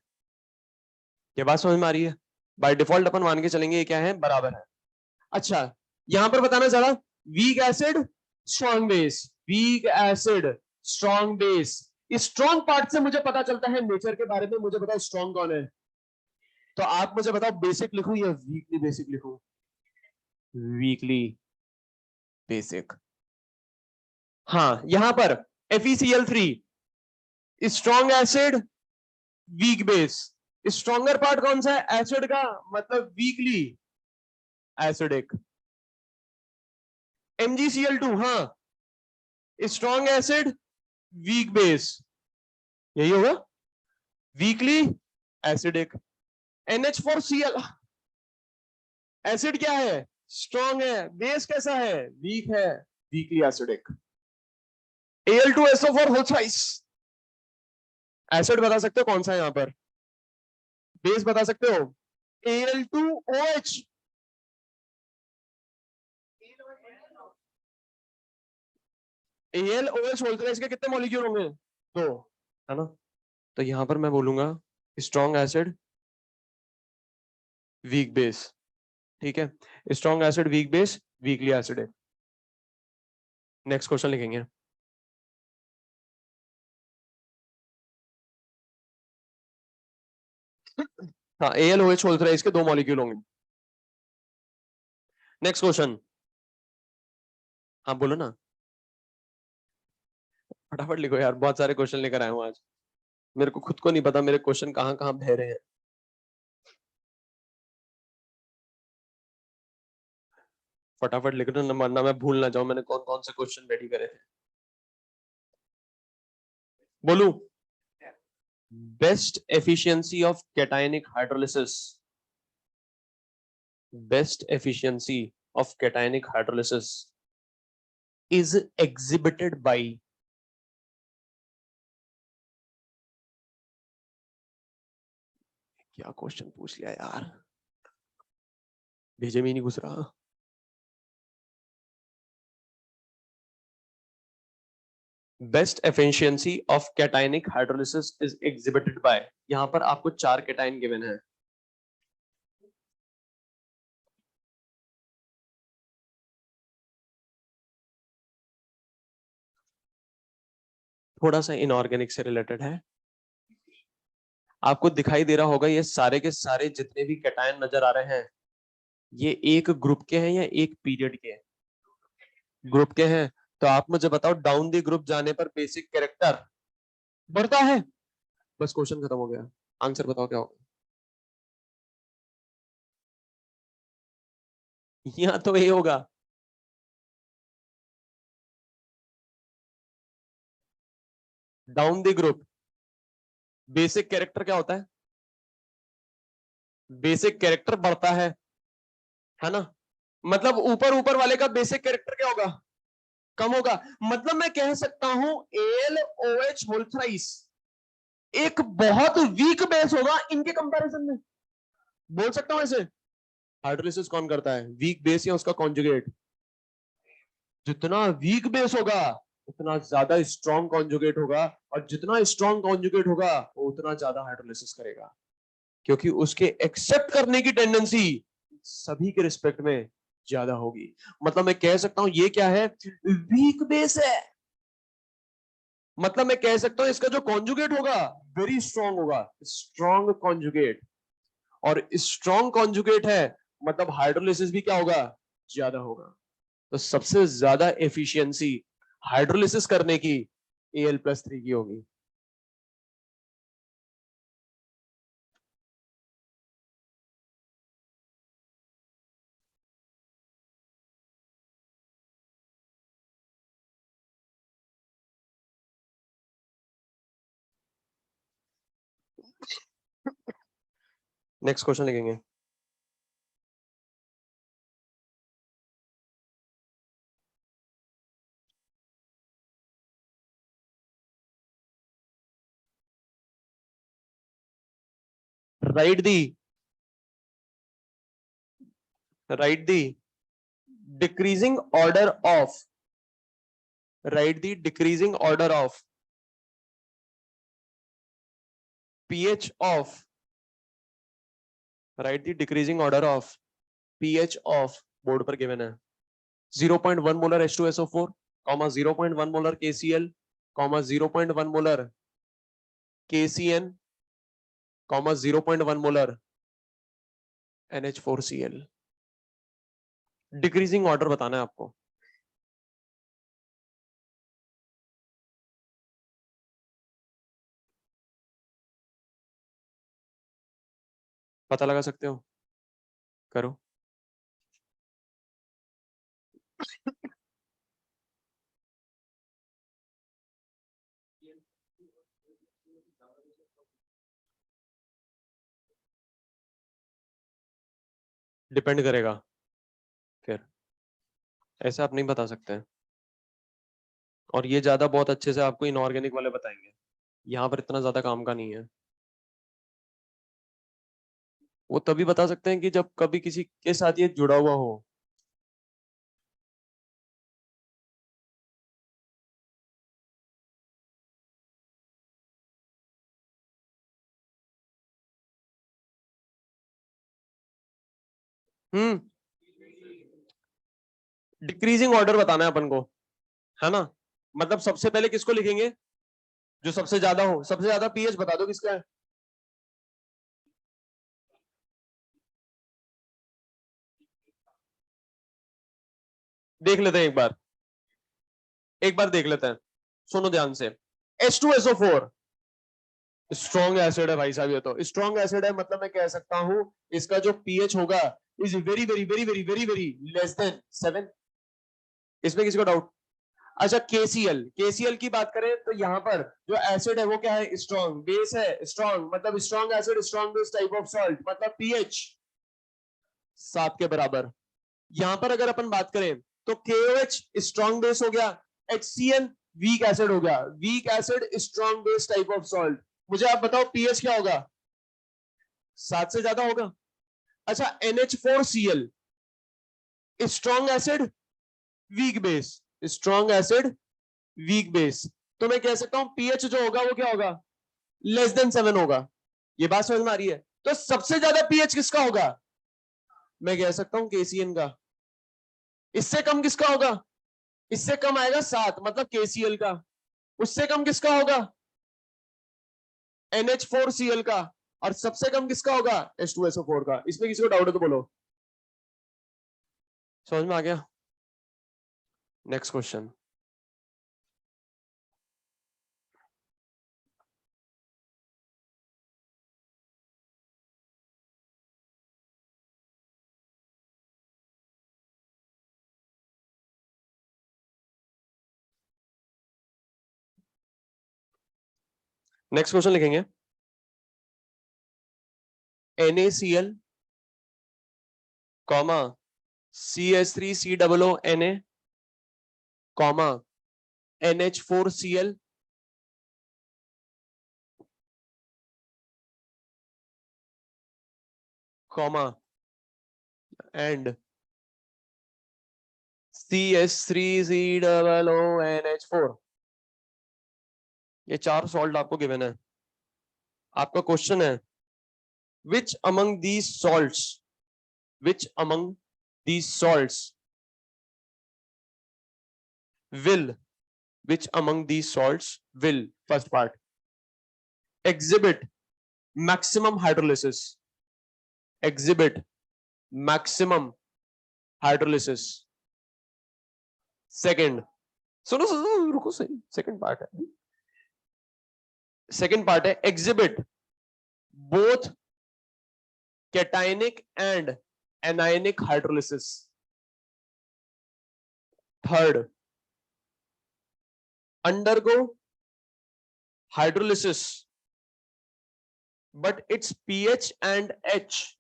ये बात समझ में आ रही है? बाय डिफॉल्ट अपन मान के चलेंगे ये क्या है, बराबर है। अच्छा, यहां पर बताना चला, week acid strong base, week acid strong base. इस स्ट्रॉन्ग पार्ट से मुझे पता चलता है नेचर के बारे में। मुझे बताओ स्ट्रॉन्ग कौन है? तो आप मुझे बताओ, बेसिक लिखूं या वीकली बेसिक लिखूं? Weekly basic. हाँ, यहां पर FeCl3 strong acid weak base. Stronger part कौन सा है एसिड का, मतलब वीकली एसिडिक। MgCl2, हाँ, स्ट्रॉन्ग एसिड वीक बेस, यही होगा, वीकली एसिडिक। NH4Cl एसिड क्या है, स्ट्रॉन्ग है, बेस कैसा है, वीक है, weakly acidic. Al2SO4 whole thrice. Acid बता सकते हो कौन सा है यहां पर? बेस बता सकते हो? Al2OH। AlOH होल थ्राइस के कितने मॉलिक्यूल होंगे? 2, है ना? तो यहां पर मैं बोलूंगा स्ट्रॉन्ग एसिड वीक बेस। ठीक है, strong acid weak base weekly acid है। नेक्स्ट क्वेश्चन लिखेंगे। हाँ, AlOH होल थ्राइस के 2 मॉलिक्यूल होंगे। Next question. हाँ बोलो ना, फटाफट लिखो यार, बहुत सारे क्वेश्चन लेकर आया हूँ आज। मेरे को खुद को नहीं पता मेरे क्वेश्चन कहाँ कहाँ बह रहे हैं। फटाफट लिख दो ना, वरना मैं भूल ना जाऊं मैंने कौन कौन से क्वेश्चन रेडी करे थे। बोलू? Best efficiency of cationic hydrolysis, best efficiency of cationic hydrolysis is exhibited by. क्या क्वेश्चन पूछ लिया यार, भेजे में ही नहीं घुस रहा। Best efficiency of cationic hydrolysis is exhibited by, यहां पर आपको 4 कैटायन गिवन है। थोड़ा सा इनऑर्गेनिक से रिलेटेड है। आपको दिखाई दे रहा होगा ये सारे के सारे जितने भी कैटायन नजर आ रहे हैं, ये एक ग्रुप के हैं या एक पीरियड के हैं? ग्रुप के हैं। तो आप मुझे बताओ, डाउन दी ग्रुप जाने पर बेसिक कैरेक्टर बढ़ता है। बस क्वेश्चन खत्म हो गया, आंसर बताओ क्या होगा? यहाँ तो ये होगा, down the group basic character क्या होता है? बेसिक कैरेक्टर बढ़ता है ना? मतलब ऊपर ऊपर वाले का बेसिक कैरेक्टर क्या होगा, कम होगा। मतलब मैं कह सकता हूं AlOH होल थ्राइस, एक बहुत वीक बेस होगा इनके कंपैरिजन में, बोल सकता हूं ऐसे। हाइड्रोलिसिस कौन करता है, वीक बेस या उसका कॉन्जुगेट? जितना वीक बेस होगा उतना ज्यादा स्ट्रॉन्ग कॉन्जुगेट होगा, और जितना स्ट्रॉन्ग कॉन्जुगेट होगा वो उतना ज्यादा हाइड्रोलिसिस करेगा, क्योंकि उसके एक्सेप्ट करने की टेंडेंसी सभी के रिस्पेक्ट में ज्यादा होगी। मतलब मैं कह सकता हूं ये क्या है, वीक बेस है। मतलब मैं कह सकता हूं इसका जो कॉन्जुगेट होगा वेरी स्ट्रॉन्ग होगा, स्ट्रॉन्ग कॉन्जुगेट। और स्ट्रॉन्ग कॉन्जुगेट है मतलब हाइड्रोलिसिस भी क्या होगा, ज्यादा होगा। तो सबसे ज्यादा एफिशिएंसी हाइड्रोलिसिस करने की Al+3 की होगी। नेक्स्ट क्वेश्चन लिखेंगे। write the write the decreasing order of write the decreasing order of pH of write the decreasing order of pH of board पर गिवन है 0.1 molar H2SO4 comma 0.1 molar KCl comma 0.1 molar KCN comma 0.1 molar NH4Cl। Decreasing order बताना है आपको। पता लगा सकते हो, करो। डिपेंड करेगा, फिर ऐसे आप नहीं बता सकते हैं। और ये ज्यादा बहुत अच्छे से आपको इनऑर्गेनिक वाले बताएंगे, यहाँ पर इतना ज्यादा काम का नहीं है। वो तभी बता सकते हैं कि जब कभी किसी के साथ ये जुड़ा हुआ हो। हम्म, डिक्रीजिंग ऑर्डर बताना है अपन को, है ना। मतलब सबसे पहले किसको लिखेंगे, जो सबसे ज्यादा हो। सबसे ज्यादा पीएच बता दो किसका है। देख लेते हैं एक बार, एक बार देख लेते हैं। सुनो ध्यान से, H2SO4 स्ट्रॉन्ग एसिड है भाई साहब। ये तो स्ट्रॉन्ग एसिड है, मतलब मैं कह सकता हूं इसका जो पीएच होगा is very very very very very very less than 7। इसमें किसी को डाउट? अच्छा, केसीएल, केसीएल की बात करें तो यहाँ पर जो एसिड है वो क्या है, स्ट्रॉन्ग बेस है। स्ट्रॉन्ग मतलब strong acid, strong base type of salt, मतलब पीएच 7 के बराबर। यहां पर अगर अपन बात करें तो KOH स्ट्रॉन्ग बेस हो गया, HCl वीक एसिड हो गया। Week acid strong base type of salt. मुझे आप बताओ पीएच क्या होगा, 7 से ज्यादा होगा। अच्छा, NH4Cl strong acid weak base, strong acid weak base. तो मैं कह सकता हूं पीएच जो होगा वो क्या होगा, लेस देन 7 होगा। ये बात समझ में आ रही है? तो सबसे ज्यादा पीएच किसका होगा, मैं कह सकता हूं KCN का। इससे कम किसका होगा, इससे कम आएगा 7, मतलब KCl का। उससे कम किसका होगा, NH4Cl का। और सबसे कम किसका होगा, H2SO4 का। इसमें किसी को डाउट है तो बोलो। समझ में आ गया? Next question. नेक्स्ट क्वेश्चन लिखेंगे, NaCl comma CH3COO Na comma NH4Cl comma and CH3COONH4। ये 4 सॉल्ट आपको गिवन है। आपका क्वेश्चन है which among these salts will first part exhibit maximum hydrolysis second सुनो रुको सही सेकंड पार्ट है exhibit both cationic and anionic hydrolysis third undergo hydrolysis but its pH and H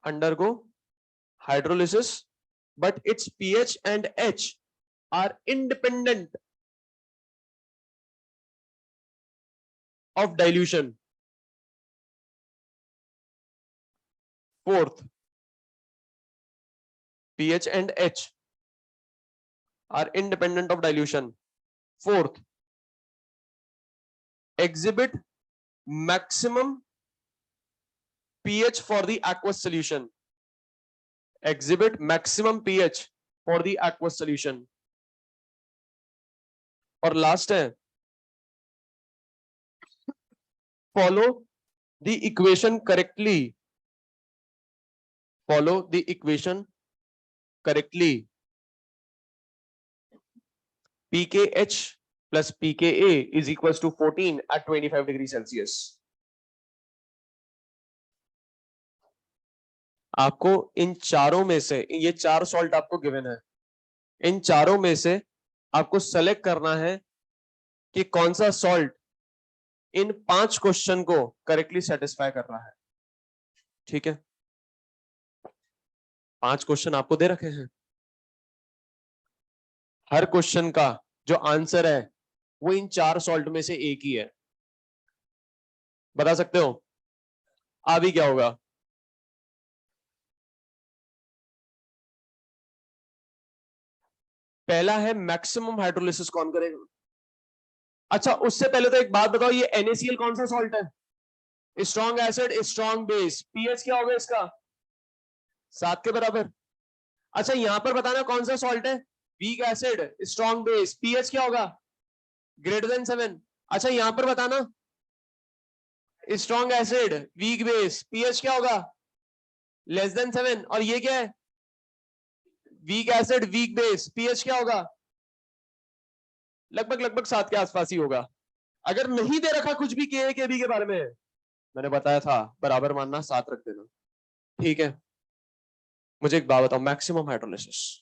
undergo hydrolysis but its pH and H are independent of dilution. Fourth, pH and H are independent of dilution. Fourth, exhibit maximum pH for the aqueous solution. Exhibit maximum pH for the aqueous solution. और last है follow the equation correctly. Follow the equation correctly. pKh plus pKa is equals to 14 at 25 degrees Celsius. आपको इन चारों में से ये 4 salt आपको given है, इन चारों में से आपको सेलेक्ट करना है कि कौन सा सॉल्ट इन 5 क्वेश्चन को करेक्टली सेटिस्फाई कर रहा है। ठीक है, 5 क्वेश्चन आपको दे रखे हैं, हर क्वेश्चन का जो आंसर है वो इन 4 सॉल्ट में से एक ही है। बता सकते हो अभी क्या होगा? पहला है मैक्सिमम हाइड्रोलिसिस कौन करेगा? अच्छा, उससे पहले तो एक बात बताओ, ये NaCl कौन सा सॉल्ट है? Strong acid, strong base, pH क्या होगा इसका? 7 के बराबर। अच्छा, यहां पर बताना कौन सा सॉल्ट है? Week acid, strong base, pH क्या होगा? Greater than 7। अच्छा, यहां पर बताना strong acid, weak base, pH क्या होगा? Less than 7। और ये क्या है? Week acid, weak base, pH क्या होगा? लगभग 7 के आसपास ही होगा। अगर नहीं दे रखा कुछ भी के बी के बारे में, मैंने बताया था बराबर मानना, 7 रख देना। ठीक है, मुझे एक बात बताओ, मैक्सिमम हाइड्रोलिसिस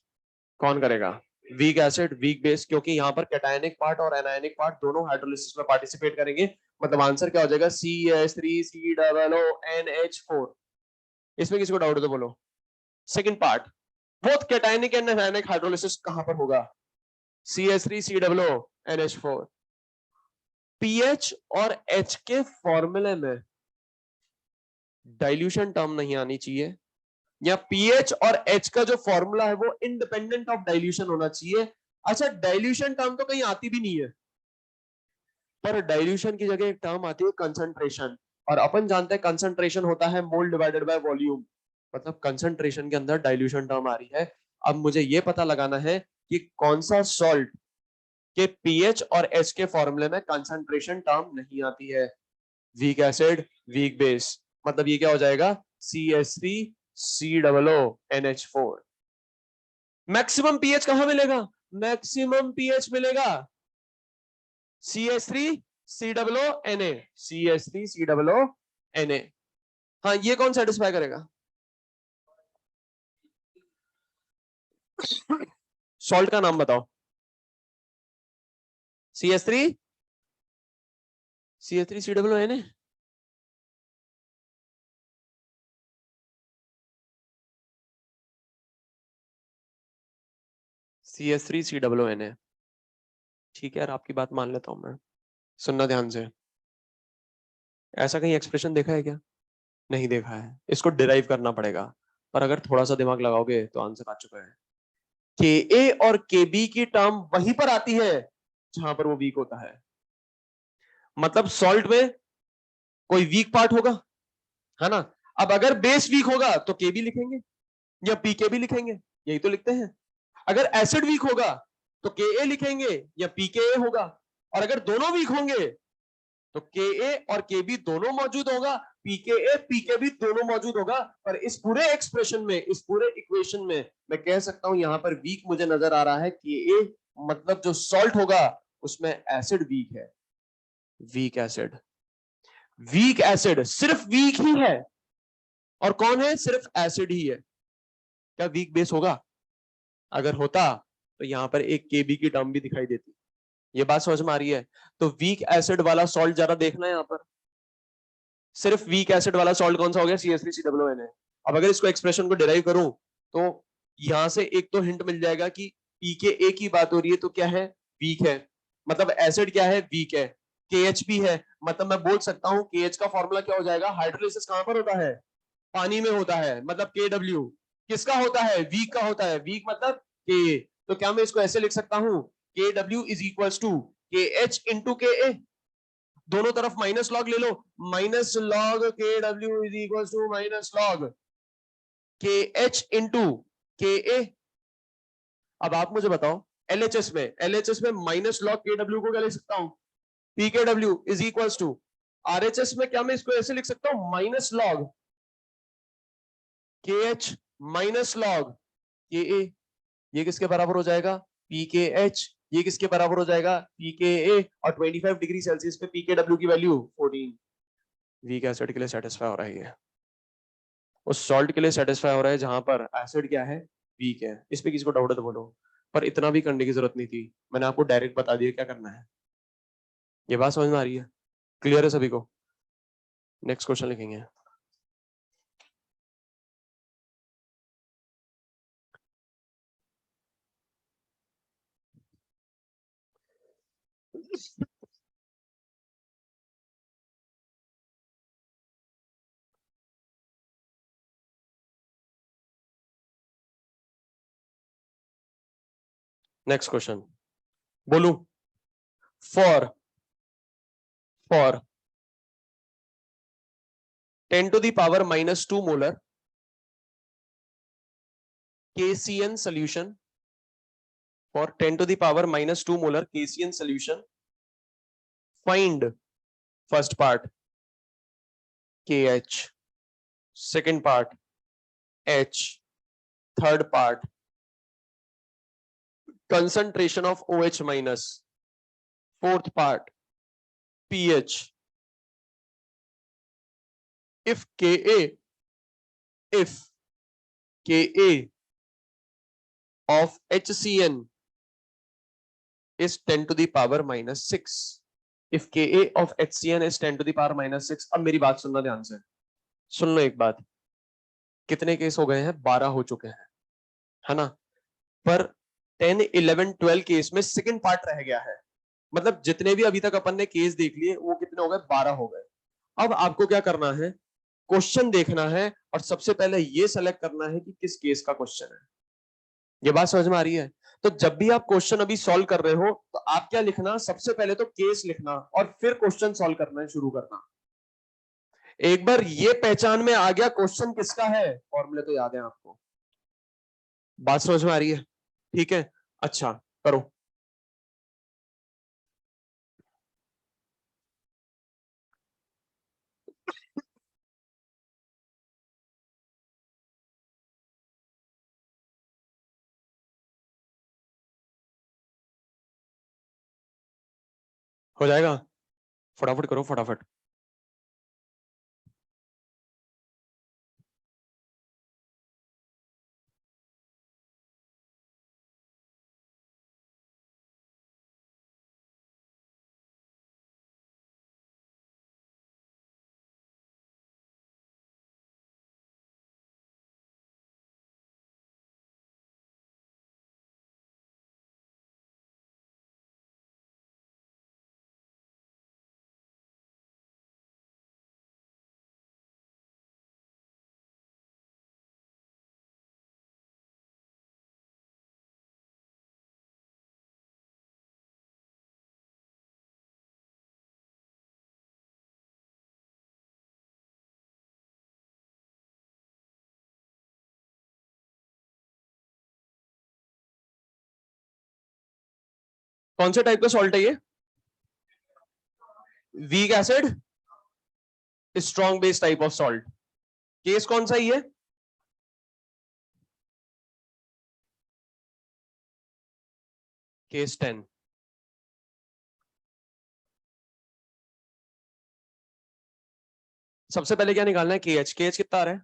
कौन करेगा? वीक एसिड, वीक बेस, क्योंकि यहां पर कैटायनिक पार्ट और एनायनिक पार्ट दोनों हाइड्रोलिसिस में पार्टिसिपेट करेंगे। मतलब आंसर क्या हो जाएगा? CH3COONH4। इसमें किसी को डाउट हो तो बोलो। Second part, both cationic and anionic hydrolysis कहां पर होगा? CH3COONH4। पीएच और एच के फॉर्मूले में डाइल्यूशन टर्म नहीं आनी चाहिए, या पीएच और एच का जो फॉर्मूला है वो इंडिपेंडेंट ऑफ डाइल्यूशन होना चाहिए। अच्छा, डाइल्यूशन टर्म तो कहीं आती भी नहीं है, पर डाइल्यूशन की जगह एक टर्म आती है कंसंट्रेशन, और अपन जानते हैं कंसंट्रेशन होता है मोल डिवाइडेड बाय वॉल्यूम। मतलब कंसंट्रेशन के अंदर डाइल्यूशन टर्म आ रही है। अब मुझे ये पता लगाना है कि कौन सा सॉल्ट के पीएच और एच के फॉर्मूले में कंसंट्रेशन टर्म नहीं आती है। वीक एसिड, वीक बेस, मतलब ये क्या हो जाएगा? CH3COONH4। मैक्सिमम पीएच कहां मिलेगा? मैक्सिमम पीएच मिलेगा CH3COONA, CH3COONA। हाँ, ये कौन सेटिस्फाई करेगा? सॉल्ट का नाम बताओ। CH3COONA। CH3COONA। ठीक है यार, आपकी बात मान लेता हूं मैं। सुनना ध्यान से, ऐसा कहीं एक्सप्रेशन देखा है क्या? नहीं देखा है, इसको डिराइव करना पड़ेगा, पर अगर थोड़ा सा दिमाग लगाओगे तो आंसर आ चुका है। के ए और के बी की टर्म वहीं पर आती है जहां पर वो वीक होता है। मतलब सॉल्ट में कोई वीक पार्ट होगा, है ना। अब अगर बेस वीक होगा तो के बी लिखेंगे या पी के बी लिखेंगे, यही तो लिखते हैं। अगर एसिड वीक होगा तो के ए लिखेंगे या पी के ए होगा, और अगर दोनों वीक होंगे तो के ए और के बी दोनों मौजूद होगा, पी के ए पी के बी दोनों मौजूद होगा। पर इस पूरे एक्सप्रेशन में, इस पूरे इक्वेशन में मैं कह सकता हूं यहां पर वीक मुझे नजर आ रहा है के ए, मतलब जो सॉल्ट होगा उसमें एसिड वीक है। वीक एसिड, वीक एसिड सिर्फ वीक ही है, और कौन है, सिर्फ एसिड ही है। क्या वीक बेस होगा? अगर होता तो यहां पर एक केबी की टर्म भी दिखाई देती। ये बात समझ में आ रही है? तो वीक एसिड वाला सॉल्ट जरा देखना है यहां पर, सिर्फ वीक एसिड वाला सॉल्ट कौन सा हो गया, CH3COON है। अब अगर इसको एक्सप्रेशन को डिराइव करूं तो यहां से एक तो हिंट मिल जाएगा कि पीके की बात हो रही है तो क्या है, वीक है, मतलब एसिड क्या है, वीक है। KH भी है, मतलब मैं बोल सकता हूं KH का फॉर्मूला क्या हो जाएगा, हाइड्रोलिसिस कहां पर होता है, पानी में होता है, मतलब KW किसका होता है, वीक का होता है, वीक मतलब के। तो क्या मैं इसको ऐसे लिख सकता हूं, KW is equal to KH into K, दोनों तरफ माइनस लॉग ले लो, minus log KW is equal to minus log KH into K. अब आप मुझे बताओ, एलएचएस में माइनस लॉग KW को क्या लिख सकता हूं, PKW is equal to, RHS में क्या मैं इसको ऐसे लिख सकता हूं, minus log KH minus log K. ये किसके बराबर हो जाएगा, PKH। ये किसके बराबर हो जाएगा, PKA। और 25 डिग्री सेल्सियस पे PKW की वैल्यू 14। वीक एसिड के लिए सेटिस्फाई हो रहा है ये, उस सॉल्ट के लिए सेटिस्फाई हो रहा है जहां पर एसिड क्या है, वीक है। इस पे किसी को डाउट है तो बोलो, पर इतना भी करने की जरूरत नहीं थी, मैंने आपको डायरेक्ट बता दिया क्या करना है। ये बात समझ में आ रही है, क्लियर है सभी को? नेक्स्ट क्वेश्चन लिखेंगे। नेक्स्ट क्वेश्चन बोलू, for for 10 to the power minus 2 molar KCN solution, for 10 to the power minus 2 molar KCN solution, find first part KH, second part H, third part concentration of OH minus, fourth part pH. If Ka, if Ka of HCN is 10 to the power minus 6, if Ka of HCN is 10 to the power minus 6। अब मेरी बात सुनना ध्यान से, सुन लो एक बात, कितने case हो गए हैं, 12 हो चुके हैं, है ना। पर 10, 11, 12 केस में सेकंड पार्ट रह गया है, मतलब जितने भी अभी तक अपन ने केस देख लिए वो कितने हो गए, 12 हो गए। अब आपको क्या करना है, क्वेश्चन देखना है और सबसे पहले ये सेलेक्ट करना है कि किस केस का क्वेश्चन है। ये बात समझ में आ रही है? तो जब भी आप क्वेश्चन अभी सॉल्व कर रहे हो तो आप क्या लिखना, सबसे पहले तो केस लिखना और फिर क्वेश्चन सॉल्व करना शुरू करना। एक बार ये पहचान में आ गया क्वेश्चन किसका है, फॉर्मूले तो याद है आपको। बात समझ में आ रही है? ठीक है, अच्छा करो। हो जाएगा, फटाफट करो फटाफट। कौन से टाइप का सॉल्ट है ये? Week acid, strong base type of salt. Case कौन सा ये? केस 10। सबसे पहले क्या निकालना है? केएच। केएच कितना आ रहा है?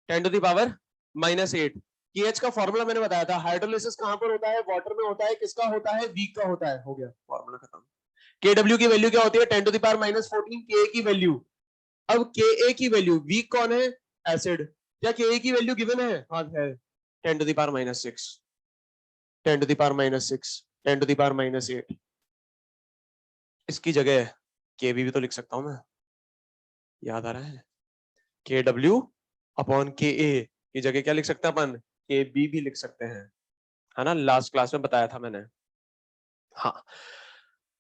10⁻⁻8। केएच का फॉर्मूला मैंने बताया था। हाइड्रोलिसिस कहां पर होता है? वाटर में होता है। किसका होता है? वीक का होता है। हो गया फॉर्मूला खत्म। केडब्ल्यू की वैल्यू क्या होती है? 10⁻14। के की वैल्यू, अब के की वैल्यू, वीक कौन है? एसिड। क्या के की वैल्यू गिवन है? हाँ है, 10⁻6, 10⁻6, 10⁻8। इसकी जगह के भी तो लिख सकता हूं मैं, याद आ रहा है? के डब्ल्यू अपॉन के ए की जगह क्या लिख सकते हैं अपन? के बी भी लिख सकते हैं, है ना? लास्ट क्लास में बताया था मैंने। हाँ।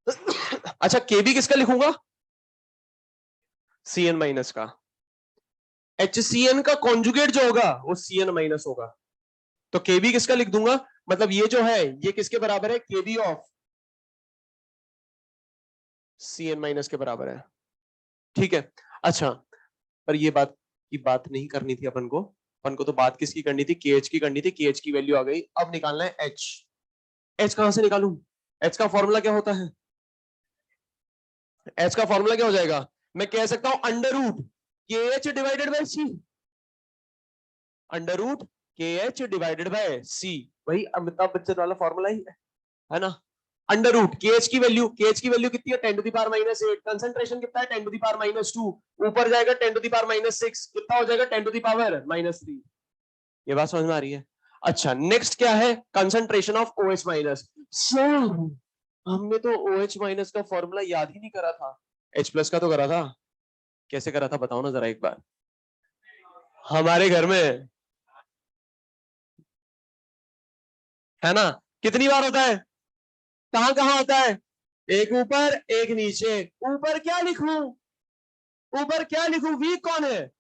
अच्छा, के बी किसका लिखूंगा? सी एन माइनस का। एच सी एन का कॉन्जुगेट जो होगा वो सी एन माइनस होगा। तो के बी किसका लिख दूंगा? मतलब ये जो है ये किसके बराबर है? K B of C N minus के बराबर है। ठीक है। अच्छा, पर ये बात की बात नहीं करनी थी अपन को। अपन को तो बात किसकी करनी थी? के एच की करनी थी। के एच की वैल्यू आ गई। अब निकालना है एच। एच कहां से निकालूं? एच का फॉर्मूला क्या होता है? एच का फॉर्मूला क्या हो जाएगा? मैं कह सकता हूं under root K H divided by C. Under root K H divided by C, वही अमिताभ बच्चन वाला फॉर्मूला ही है ना? अंडर रूट केएच की वैल्यू, केएच की वैल्यू कितनी है? 10⁻⁸। कंसंट्रेशन कितना है? 10⁻²। ऊपर जाएगा 10⁻6, कितना हो जाएगा? 10⁻3। ये बात समझ में आ रही है? अच्छा, नेक्स्ट क्या है? Concentration of OH minus. Sir, हमने तो OH माइनस का फॉर्मूला याद ही नहीं करा था। H प्लस का तो करा था। कैसे करा था बताओ ना जरा एक बार। हमारे घर में है ना, कितनी बार होता है? कहां कहां होता है? एक ऊपर एक नीचे। ऊपर क्या लिखूं? ऊपर क्या लिखूं? वीक कौन है?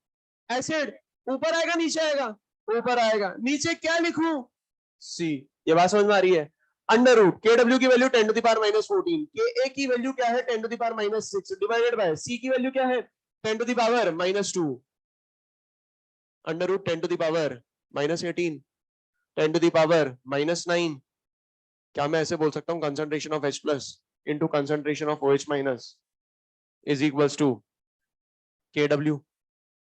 एसिड। ऊपर आएगा नीचे आएगा? ऊपर आएगा। नीचे क्या लिखूं? सी। ये बात समझ में आ रही है? अंडर रूट के डब्ल्यू की वैल्यू 10⁻⁻14, के ए की वैल्यू क्या है? 10⁻6 डिवाइडेड बाय सी की वैल्यू क्या है? 10⁻2। Under root 10⁻−18, 10⁻−9। क्या मैं ऐसे बोल सकता हूँ concentration of H plus into concentration of OH minus is equals to K W?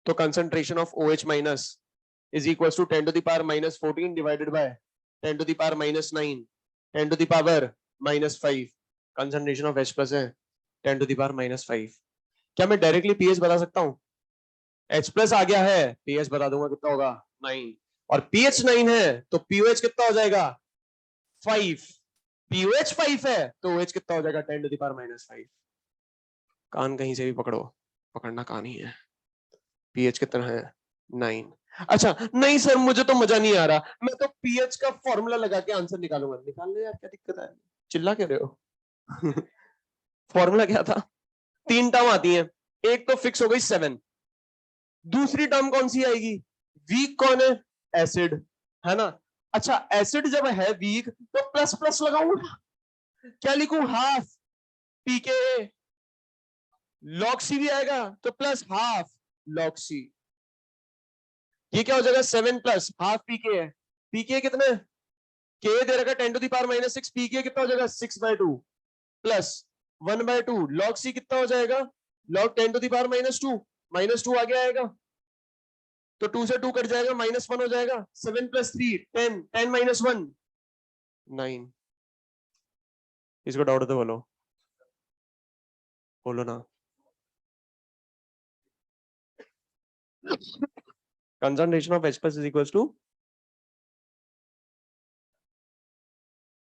तो concentration of OH minus is equals to 10⁻−14 divided by 10⁻−9, 10⁻−5। Concentration of H plus है 10⁻−5। क्या मैं डायरेक्टली पीएच बता सकता हूँ? H प्लस आ गया है, pH बता दूंगा कितना होगा? 9। और पीएच 9 है तो पीओएच कितना हो जाएगा? 5। पीओएच 5 है तो OH कितना हो जाएगा? 10⁻5। कान कहीं से भी पकड़ो, पकड़ना कान ही है। पीएच कितना है? 9। अच्छा नहीं सर, मुझे तो मजा नहीं आ रहा, मैं तो पीएच का फॉर्मूला लगा के आंसर निकालूंगा। निकाल ले यार, क्या दिक्कत है? चिल्ला क्यों रहे हो? फॉर्मूला क्या था? 3 टर्म आती हैं। एक तो फिक्स हो गई 7। दूसरी टर्म कौन सी आएगी? वीक कौन है? एसिड, है ना? अच्छा, एसिड जब है वीक तो प्लस प्लस लगाऊंगा। क्या लिखूं? हाफ पीके। लॉग सी भी आएगा तो प्लस हाफ लॉग सी। ये क्या हो जाएगा? 7 प्लस हाफ पीके है। पीके कितने? के दे रखा 10⁻6। पीके कितना हो जाएगा? 6/2 प्लस 1/2 लॉग सी कितना हो जाएगा? लॉग 10⁻²। -2 आगे आएगा तो 2 से 2 कट जाएगा, -1 हो जाएगा। 7 + 3 10, 10 - 1 9। इसको डाउट है तो बोलो, बोलो ना। Concentration of H+ is equals to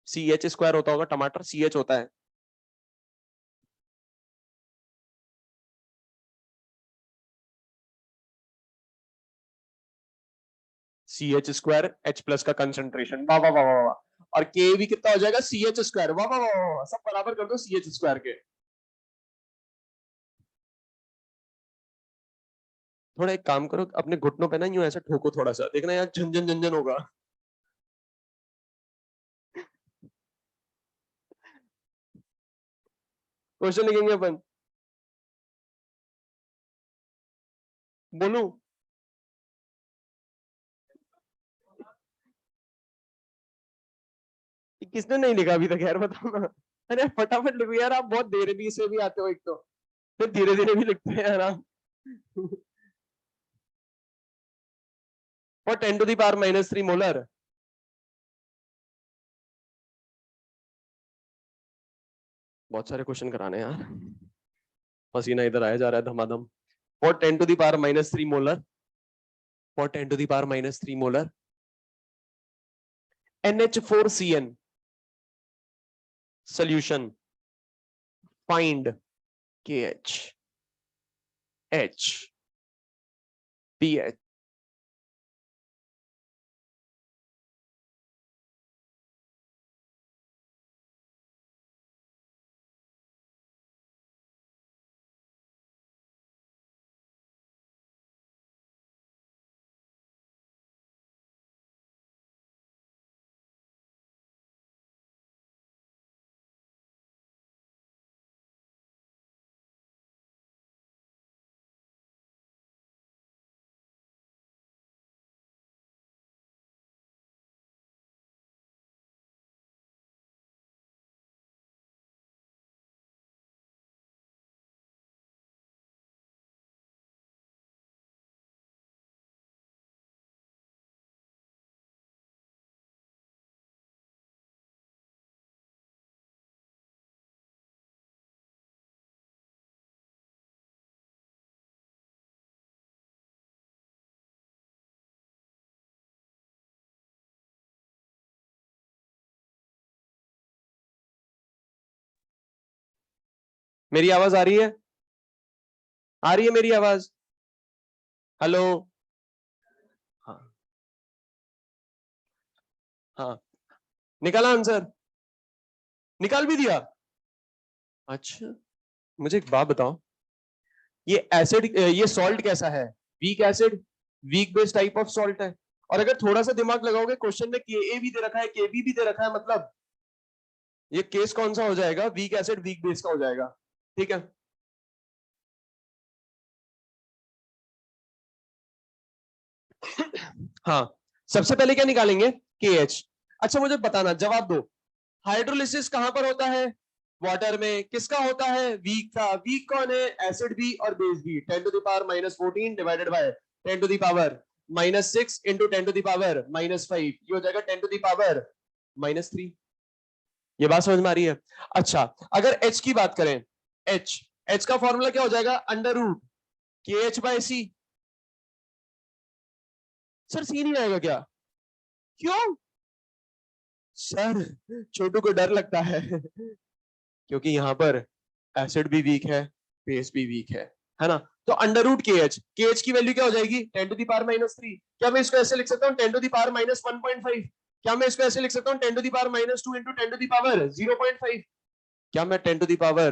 CH² होता होगा। टमाटर CH होता है। CH² H+ का कंसंट्रेशन। वाह वाह वाह वाह वाह। और के भी कितना हो जाएगा? CH²। वाह वाह वाह वाह, सब बराबर कर दो CH² के। थोड़ा एक काम करो, अपने घुटनों पे ना यूं ऐसे ठोको थोड़ा सा, देखना यार झंझन झंझन होगा। क्वेश्चन लिखेंगे अपन, बोलूं? किसने नहीं लिखा अभी तक यार, बताओ ना। अरे फटाफट लिखो यार, आप बहुत देर से भी आते हो एक तो, फिर धीरे धीरे भी लिखते हैं यार आप। और 10 to the power -3 मोलर। बहुत सारे क्वेश्चन कराने हैं यार, पसीना इधर आया जा रहा है धमाधम। और 10 to the power -3 मोलर, और 10 to the power -3 molar NH4CN solution, find KH, H, pH। मेरी आवाज आ रही है? आ रही है मेरी आवाज? हेलो? हाँ हाँ, निकाला आंसर? निकाल भी दिया? अच्छा, मुझे एक बात बताओ, ये एसिड, ये सॉल्ट कैसा है? Week acid, weak base type of salt है। और अगर थोड़ा सा दिमाग लगाओगे, क्वेश्चन में के भी दे रखा है, के भी दे रखा है, मतलब ये केस कौन सा हो जाएगा? वीक एसिड वीक बेस का हो जाएगा। ठीक है, हाँ, सबसे पहले क्या निकालेंगे? के एच। अच्छा मुझे बताना, जवाब दो, हाइड्रोलिसिस कहां पर होता है? वाटर में। किसका होता है? वीक का। वीक कौन है? एसिड बी और base B. 10 to the power -14 divided by 10 to the power -6 into 10 to the power -5, ये हो जाएगा 10 to the power -3। ये बात समझ में आ रही है? अच्छा, अगर H की बात करें, H, H का फॉर्मूला क्या हो जाएगा? Under root K H bye सी। सर सी नहीं आएगा क्या? क्यों सर? छोटू को डर लगता है क्योंकि यहां पर एसिड भी वीक है, बेस भी वीक है ना? तो अंडर रूट के एच की वैल्यू क्या हो जाएगी? 10 to the power -3। क्या मैं इसको ऐसे लिख सकता हूँ? 10 to the power -1.5। क्या मैं इसको ऐसे लिख सकता हूँ? 10 to the power -2 into 10 to the power 0.5। क्या मैं 10 to the power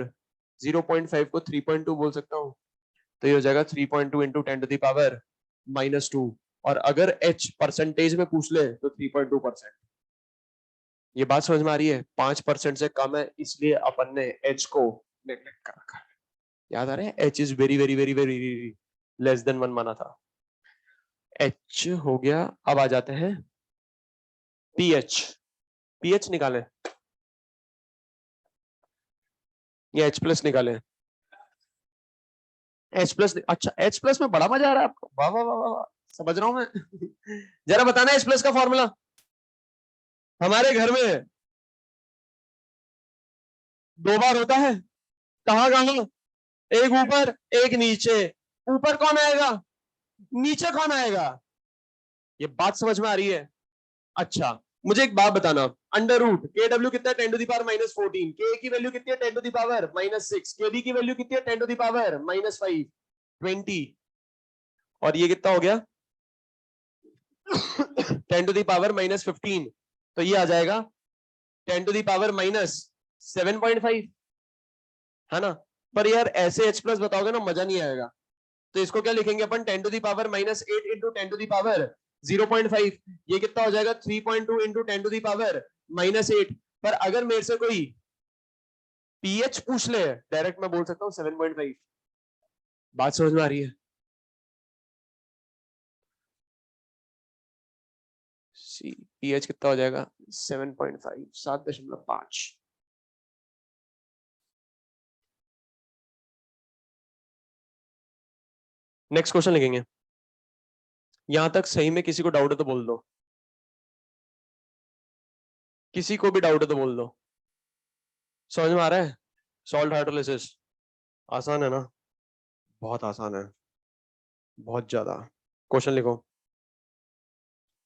0.5 को 3.2 बोल सकता हूँ? तो ये हो जाएगा 3.2 इंटू 10 to the power -2। और अगर एच परसेंटेज में पूछ ले तो 3.2%। ये बात समझ में आ रही है? 5% से कम है, इसलिए अपन ने एच को नेगलेक्ट कर रखा है। याद आ रहा है? H is very very very very less than 1 माना था। एच हो गया। अब आ जाते हैं पीएच। पीएच निकालें या एच प्लस निकालें? H plus. अच्छा, एच प्लस में बड़ा मजा आ रहा है आपको? वाह वाह वाह वाह, समझ रहा हूं मैं जरा बताना एच प्लस का फॉर्मूला। हमारे घर में 2 बार होता है। कहाँ कहाँ? एक ऊपर एक नीचे। ऊपर कौन आएगा? नीचे कौन आएगा? ये बात समझ में आ रही है? अच्छा, मुझे एक बात बताना, अंडर रूट के डब्ल्यू कितना है? 10 to the power -14। के की वैल्यू कितनी है? 10 to the power -6। के बी की वैल्यू कितनी है? 10 to the power -5, 20। और ये कितना हो गया? 10 to the power -15। तो ये आ जाएगा 10 to the power -7.5, है ना? पर यार ऐसे H प्लस बताओगे ना, मजा नहीं आएगा। तो इसको क्या लिखेंगे अपन? 10 to the power -8 into 10 to the power 0.5। ये कितना हो जाएगा? 3.2 इंटू 10 to the power -8। पर अगर मेरे से कोई पीएच पूछ ले, डायरेक्ट मैं बोल सकता हूँ 7.5। बात समझ में आ रही है? सी पीएच कितना हो जाएगा? 7.5, 7.5। नेक्स्ट क्वेश्चन लिखेंगे। यहां तक सही में किसी को डाउट है तो बोल दो, किसी को भी डाउट है तो बोल दो। समझ में आ रहा है? सॉल्ट हाइड्रोलिसिस आसान है ना? बहुत आसान है, बहुत ज्यादा। क्वेश्चन लिखो।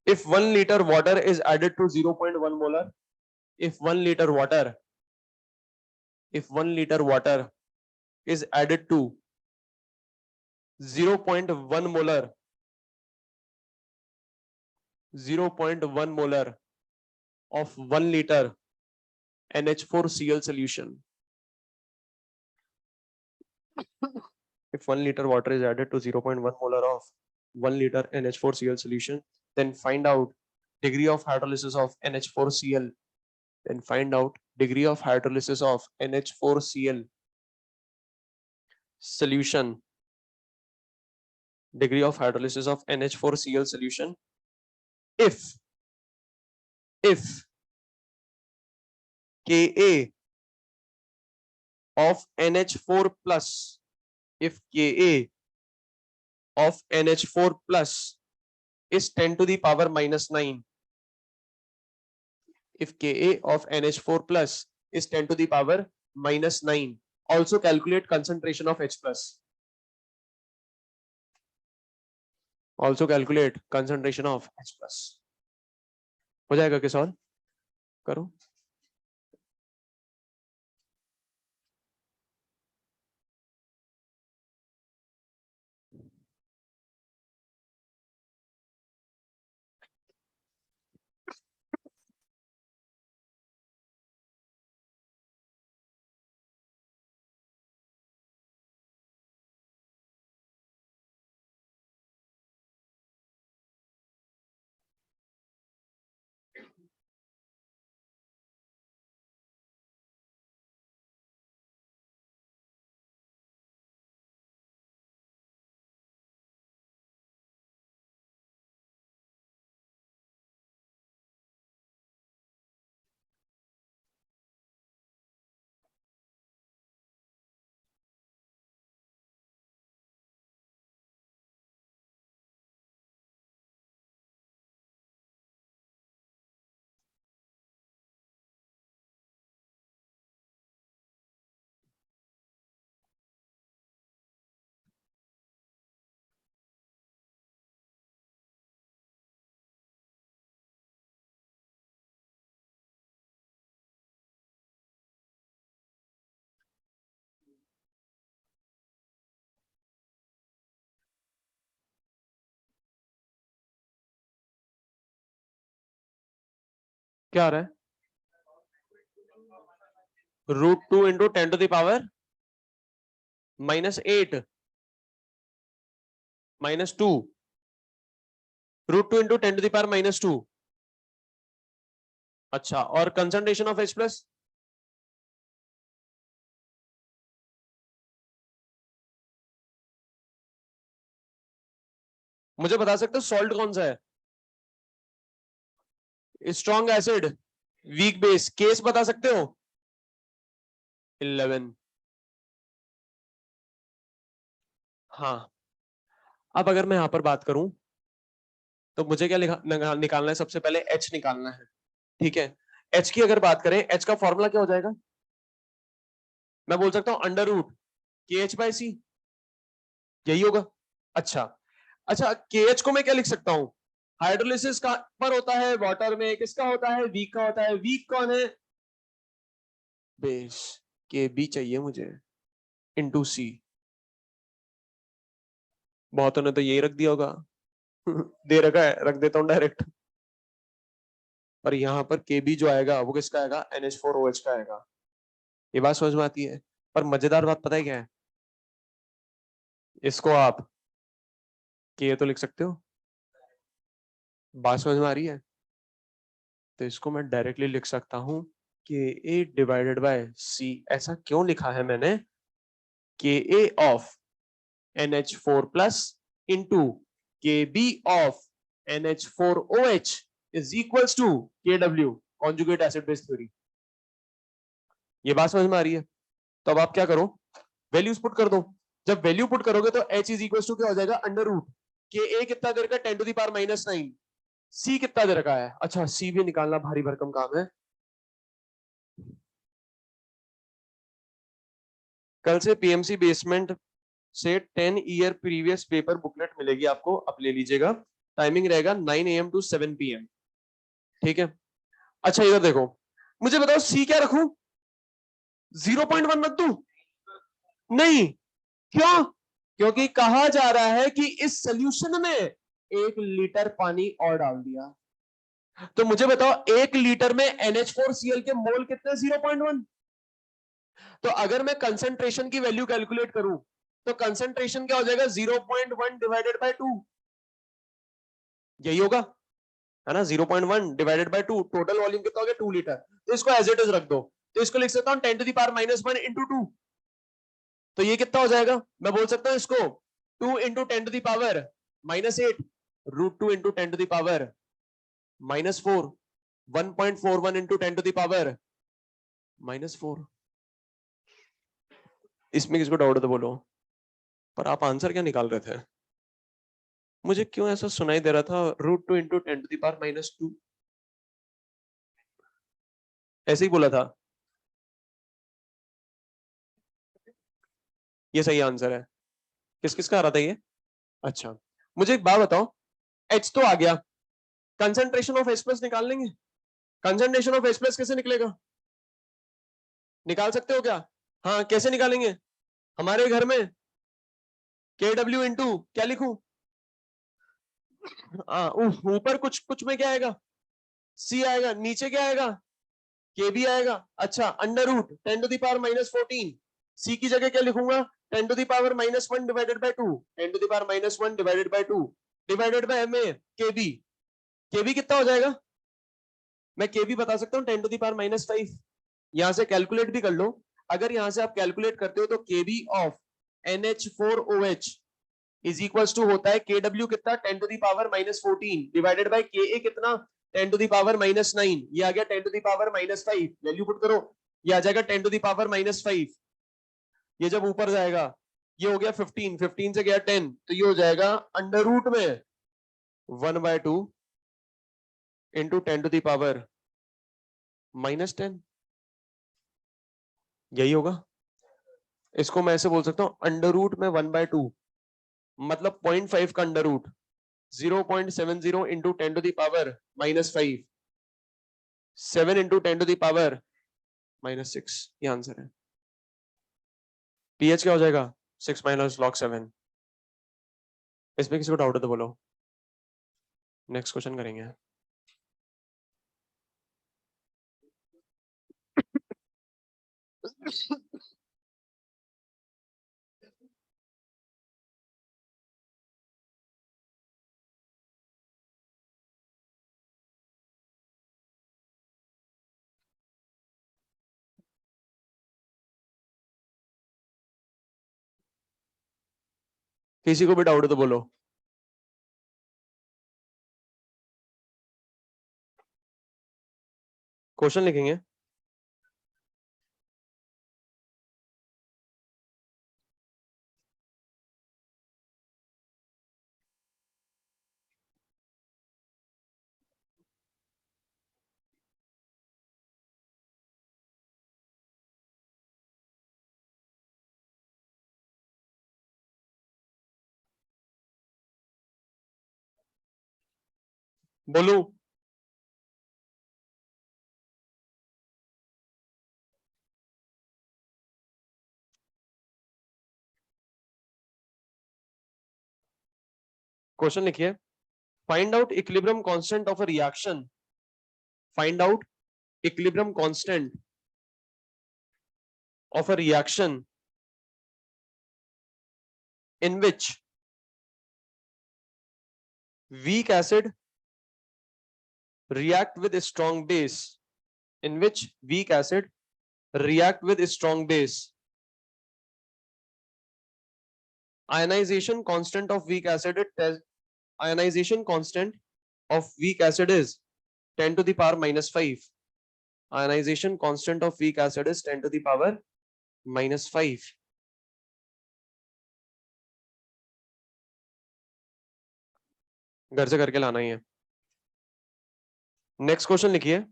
If 1 liter water is added to 0.1 molar, if 1 liter water, if 1 liter water is added to 0.1 molar, 0.1 molar of 1 liter NH4Cl solution. If 1 liter water is added to 0.1 molar of 1 liter NH4Cl solution, then find out degree of hydrolysis of NH4Cl. Then find out degree of hydrolysis of NH4Cl solution. Degree of hydrolysis of NH4Cl solution. If Ka of NH4 plus, if Ka of NH4 plus is 10 to the power minus 9, if Ka of NH4 plus is 10 to the power minus 9, also calculate concentration of H plus. Also calculate concentration of H plus. हो जाएगा क्या solve? करो। क्या आ रहा है? √2 into 10 to the power -8 -2, √2 into 10 to the power -2। अच्छा, और concentration of H plus? मुझे बता सकते हो सॉल्ट कौन सा है? Strong acid, weak base, case बता सकते हो? 11। हाँ, अब अगर मैं यहां पर बात करूं तो मुझे क्या निकालना है? सबसे पहले H निकालना है, ठीक है? H की अगर बात करें, H का फॉर्मूला क्या हो जाएगा? मैं बोल सकता हूं अंडर रूट KH/C, यही होगा। अच्छा अच्छा, KH को मैं क्या लिख सकता हूं? हाइड्रोलिसिस का पर होता है वाटर में, किसका होता है? वीक का होता है। वीक कौन है? बेस। KB चाहिए मुझे इंटू C। बहुतों ने तो यही रख दिया होगा। दे रखा है, रख देता हूं डायरेक्ट। और यहाँ पर KB जो आएगा वो किसका आएगा? NH4OH का आएगा। ये बात समझ में आती है? पर मजेदार बात पता है क्या है? इसको आप K तो लिख सकते हो, बात समझ में आ रही है? तो इसको मैं डायरेक्टली लिख सकता हूं Ka डिवाइडेड बाय C, ऐसा क्यों लिखा है मैंने? Ka of NH4 plus into Kb of NH4OH is equals to Kw, conjugate acid base theory. ये बात समझ में आ रही है? तो अब आप क्या करो, वैल्यूज पुट कर दो। जब वैल्यू पुट करोगे तो H इज इक्वल टू क्या हो जाएगा, अंडर रूट Ka कितना दे रखा है, 10 टू द पावर -9। C कितना दे रखा है, अच्छा C भी निकालना भारी भरकम काम है। कल से पीएमसी बेसमेंट से 10 ईयर प्रीवियस पेपर बुकलेट मिलेगी आपको, आप ले लीजिएगा। टाइमिंग रहेगा 9 AM टू 7 PM, ठीक है? अच्छा इधर देखो, मुझे बताओ C क्या रखूं, 0.1 रख दूं? नहीं, क्यों? क्योंकि कहा जा रहा है कि इस सोल्यूशन में 1 लीटर पानी और डाल दिया। तो मुझे बताओ 1 लीटर में NH4Cl के मोल कितने, 0.1। तो अगर मैं कंसंट्रेशन की वैल्यू कैलकुलेट करूं तो कंसंट्रेशन क्या हो जाएगा, 0.1 डिवाइडेड बाय 2, यही होगा, है ना? 0.1 डिवाइडेड बाय 2, टोटल वॉल्यूम कितना हो गया, 2 लीटर। तो इसको एज इट इज रख दो, तो इसको लिख सकता हूं 10 टू द पावर -1 इंटू 2। तो ये कितना हो जाएगा, मैं बोल सकता हूं इसको 2 into 10 to the power -8 √2 into 10 to the power -4, 1.41 into 10 to the power -4। इसमें किसको डाउट है तो बोलो, पर आप आंसर क्या निकाल रहे थे? मुझे क्यों ऐसा सुनाई दे रहा था, √2 इंटू 10 टू द पावर -2, ऐसे ही बोला था। ये सही आंसर है। किस किस का आ रहा था ये? अच्छा, मुझे एक बात बताओ, H तो आ गया, कंसंट्रेशन ऑफ H+ निकाल लेंगे? कंसंट्रेशन ऑफ H+ कैसे निकलेगा, निकाल सकते हो क्या? हाँ, कैसे निकालेंगे? हमारे घर में KW इंटू क्या लिखूं, ऊपर कुछ कुछ में क्या आएगा, C आएगा, नीचे क्या आएगा, KB आएगा। अच्छा, under root 10 to the power -14, C की जगह क्या लिखूंगा, 10 to the power -1 divided by 2, 10 to the power -1 divided by 2 divided by में KB। KB कितना हो जाएगा, मैं KB बता सकता हूँ 10 टू द पावर -5। यहां से कैलकुलेट भी कर लो, अगर यहां से आप कैलकुलेट करते हो तो KB of NH4OH is equal to होता है KW कितना, 10 to the power -14 divided by Ka कितना, 10 टू द पावर -9। ये आ गया 10 to the power -5, value put करो, ये आ जाएगा 10 टू द पावर -5। ये जब ऊपर जाएगा ये हो गया 15, 15 से गया 10, तो ये हो जाएगा अंडर रूट में 1/2 इंटू 10 टू द पावर -10, यही होगा। इसको मैं ऐसे बोल सकता हूं, अंडर रूट में 1/2 मतलब 0.5 का under root 0.70 into 10 to the power -5, 7 into 10 to the power -6, ये आंसर है। पीएच क्या हो जाएगा, 6 माइनस log 7। इसमें किसी को डाउट है तो बोलो, नेक्स्ट क्वेश्चन करेंगे। किसी को भी डाउट है तो बोलो। क्वेश्चन लिखेंगे। बोलू, क्वेश्चन लिखिए, find out equilibrium constant of a reaction, find out equilibrium constant of a reaction in which weak acid react with a strong base in which weak acid react with strong base. Ionization constant of weak acid ionization constant of weak acid is 10 to the power minus 5. Ionization constant of weak acid is 10 to the power minus 5. घर से करके लाना ही है. Next question लिखिए.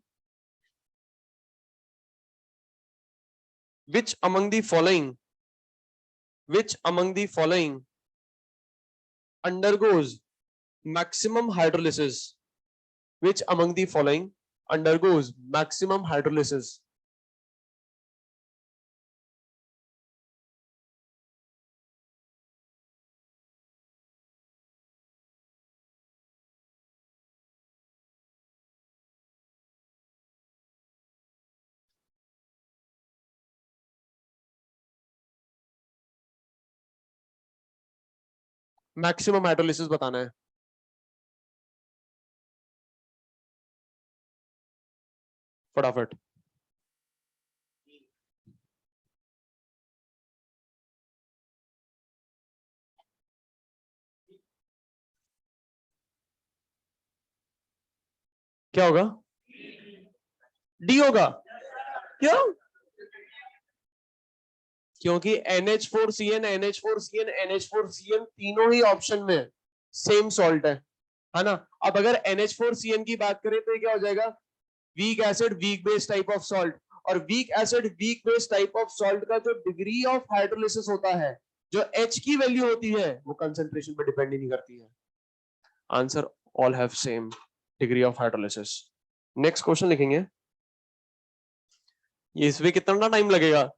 which among the following undergoes maximum hydrolysis? Which among the following undergoes maximum hydrolysis? Maximum hydrolysis बताना है. फटाफट. क्या होगा? डी होगा. क्यों? क्योंकि NH4Cn NH4Cn NH4Cn तीनों ही ऑप्शन में सेम सॉल्ट है ना. अब अगर NH4Cn की बात करें तो ये क्या हो जाएगा? Weak acid weak base type of salt. और weak acid weak base type of salt का जो डिग्री ऑफ हाइड्रोलिसिस होता है, जो H की वैल्यू होती है, वो कंसंट्रेशन पे डिपेंड ही नहीं करती है. Answer all have same degree of hydrolysis. Next question लिखेंगे. ये इसमें कितना टाइम लगेगा?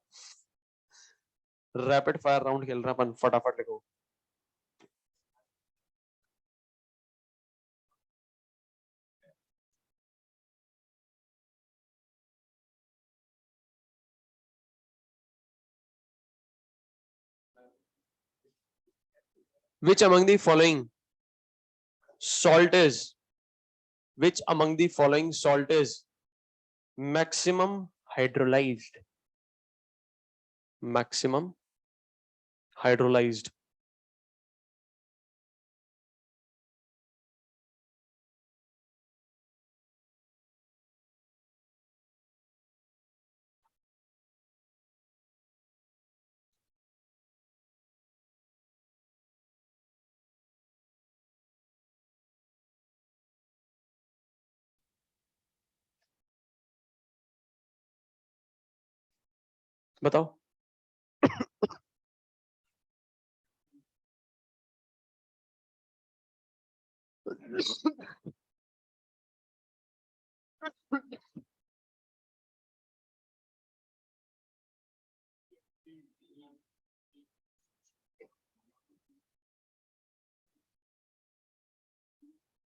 रैपिड फायर राउंड खेल रहा अपन. फटाफट लिखो. Which among the following salt is maximum hydrolyzed? Maximum hydrolyzed. बताओ.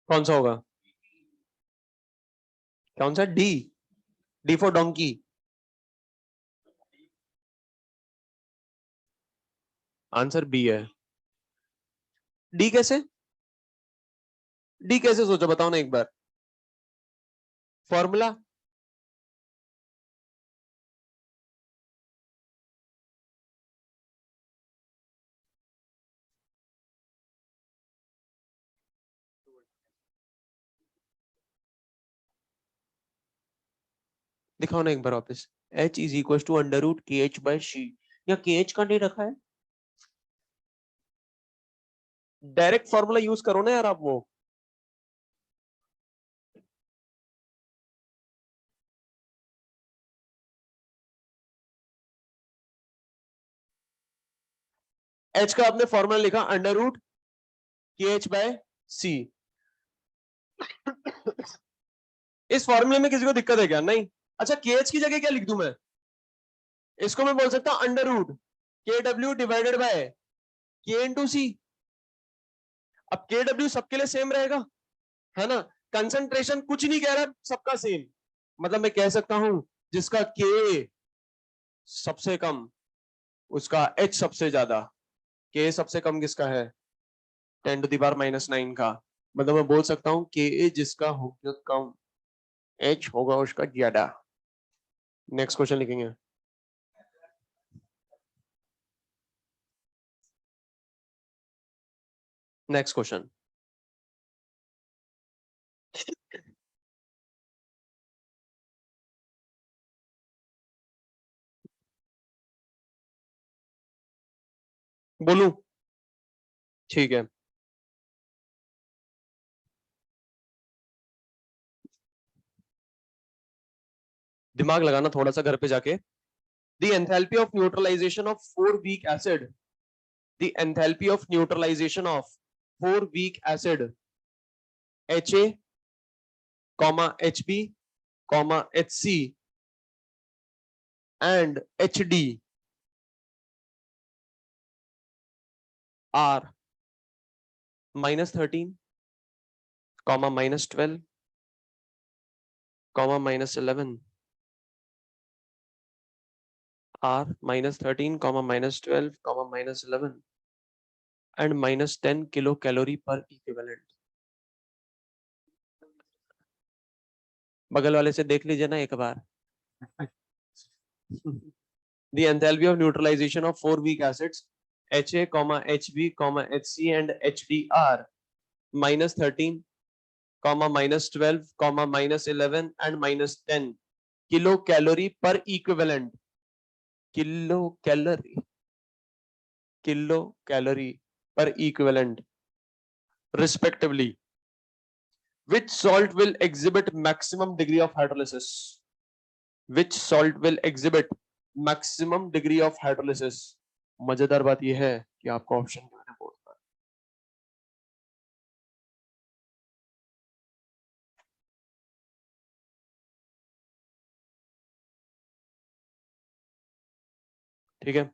कौन सा होगा? कौन सा? D. D for donkey. Answer B है. डी कैसे? डी कैसे सोचा बताओ ना एक बार. फॉर्मूला. दिखाओ ना एक बार वापस. H is equal to under root KH by C. या KH का नहीं रखा है? डायरेक्ट फॉर्मूला यूज करो ना यार आप. वो H का आपने फॉर्मूला लिखा under root KH by C. इस फॉर्मूले में किसी को दिक्कत है क्या? नहीं. अच्छा, KH की जगह क्या लिख दूं मैं? इसको मैं बोल सकता हूं under root KW divided by K into C. अब KW सबके लिए सेम रहेगा, है ना. कंसंट्रेशन कुछ नहीं कह रहा, सबका सेम. मतलब मैं कह सकता हूं जिसका K सबसे कम उसका H सबसे ज्यादा. K सबसे कम किसका है? 10 टू द पावर माइनस 9 का. मतलब मैं बोल सकता हूं Ka जिसका होगा कम, H होगा उसका ज्यादा. नेक्स्ट क्वेश्चन लिखेंगे। नेक्स्ट क्वेश्चन, बोलूं? ठीक है, दिमाग लगाना थोड़ा सा घर पे जाके। The enthalpy of neutralization of 4 weak acid, the enthalpy of neutralization of 4 weak acid Ha, Hb, Hc and Hd are -13, -12, -11, are -13, -12, -11 and -10 kilocalorie per equivalent. बगल वाले से देख लीजिए ना एक बार। The enthalpy of neutralization of 4 weak acids Ha, Hb, Hc and Hd are -13, -12, -11 and -10 kilocalorie per equivalent. Kilocalorie per equivalent respectively. Which salt will exhibit maximum degree of hydrolysis? Which salt will exhibit maximum degree of hydrolysis? मजेदार बात यह है कि आपको option मैंने board पर, ठीक है।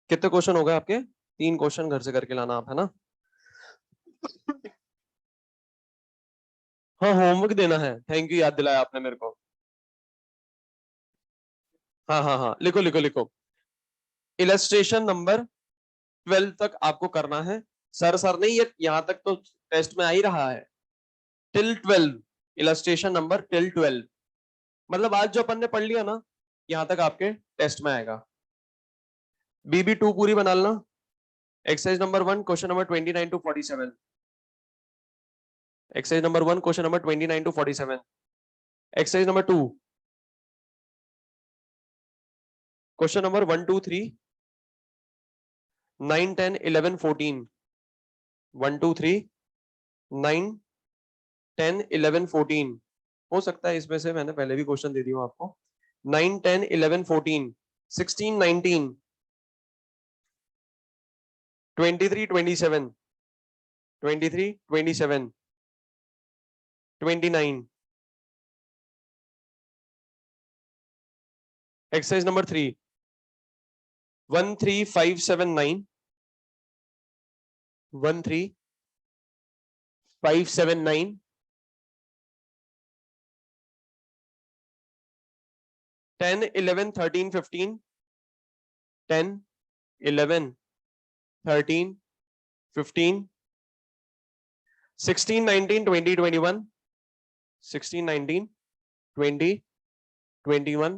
कितने क्वेश्चन हो गए आपके? 3 क्वेश्चन घर से करके लाना आप, है ना? हाँ, होमवर्क देना है। थैंक यू, याद दिलाया आपने मेरे को। हाँ हाँ हाँ, लिखो लिखो लिखो। इलस्ट्रेशन नंबर 12 तक आपको करना है। सर नहीं, ये यहां तक तो टेस्ट में आ ही रहा है। टिल 12, इलस्ट्रेशन नंबर टिल 12, मतलब आज जो अपन ने पढ़ लिया ना, यहां तक आपके टेस्ट में आएगा। BB2 पूरी बना लेना। Exercise number 1 question number 29 to 47। Exercise number 1 question number 29 to 47। Exercise number 2 question number 1 2 3 9 10 11 14। 1 2 3 9 10 11 14। हो सकता है इसमें से मैंने पहले भी क्वेश्चन दे दिया आपको। 9 10 11 14 16 19 23 27 23 27 29। Exercise number 3 1 3 5 7 9 1 3 5 7 9 10 11 13 15 10 11 13 15 16 19 20 21 16 19 20 21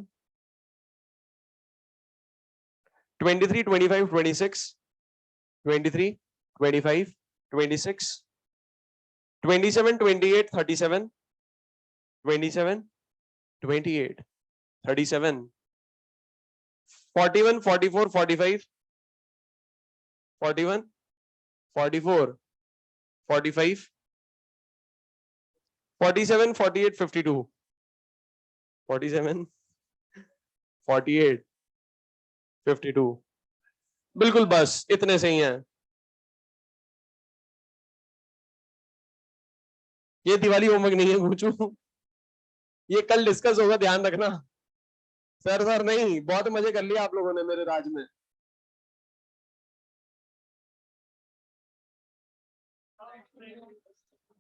23 25 26 23 25 26 27 28 37 27 28 37 41 44 45 41 44 45 47 48 52 47 48 52। बिल्कुल, बस इतने से ही हैं। ये दिवाली होमवर्क नहीं है पूछू, ये कल डिस्कस होगा, ध्यान रखना। सर नहीं, बहुत मजे कर लिए आप लोगों ने मेरे राज में।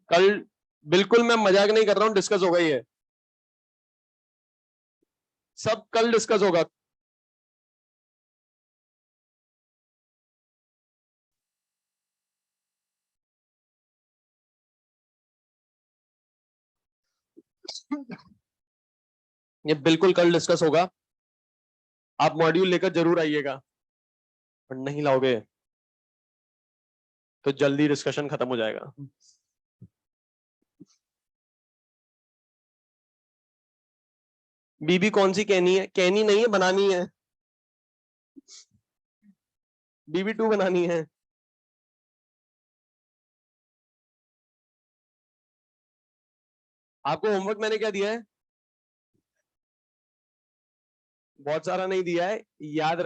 कल बिल्कुल मैं मजाक नहीं कर रहा हूं, डिस्कस होगा ये सब, कल डिस्कस होगा। ये बिल्कुल कल डिस्कस होगा, आप मॉड्यूल लेकर जरूर आइएगा, और नहीं लाओगे तो जल्दी डिस्कशन खत्म हो जाएगा। बीबी कौन सी कहनी है? कहनी नहीं है, बनानी है। बीबी 2 बनानी है। आपको होमवर्क मैंने क्या दिया है? बहुत सारा नहीं दिया है, याद रख।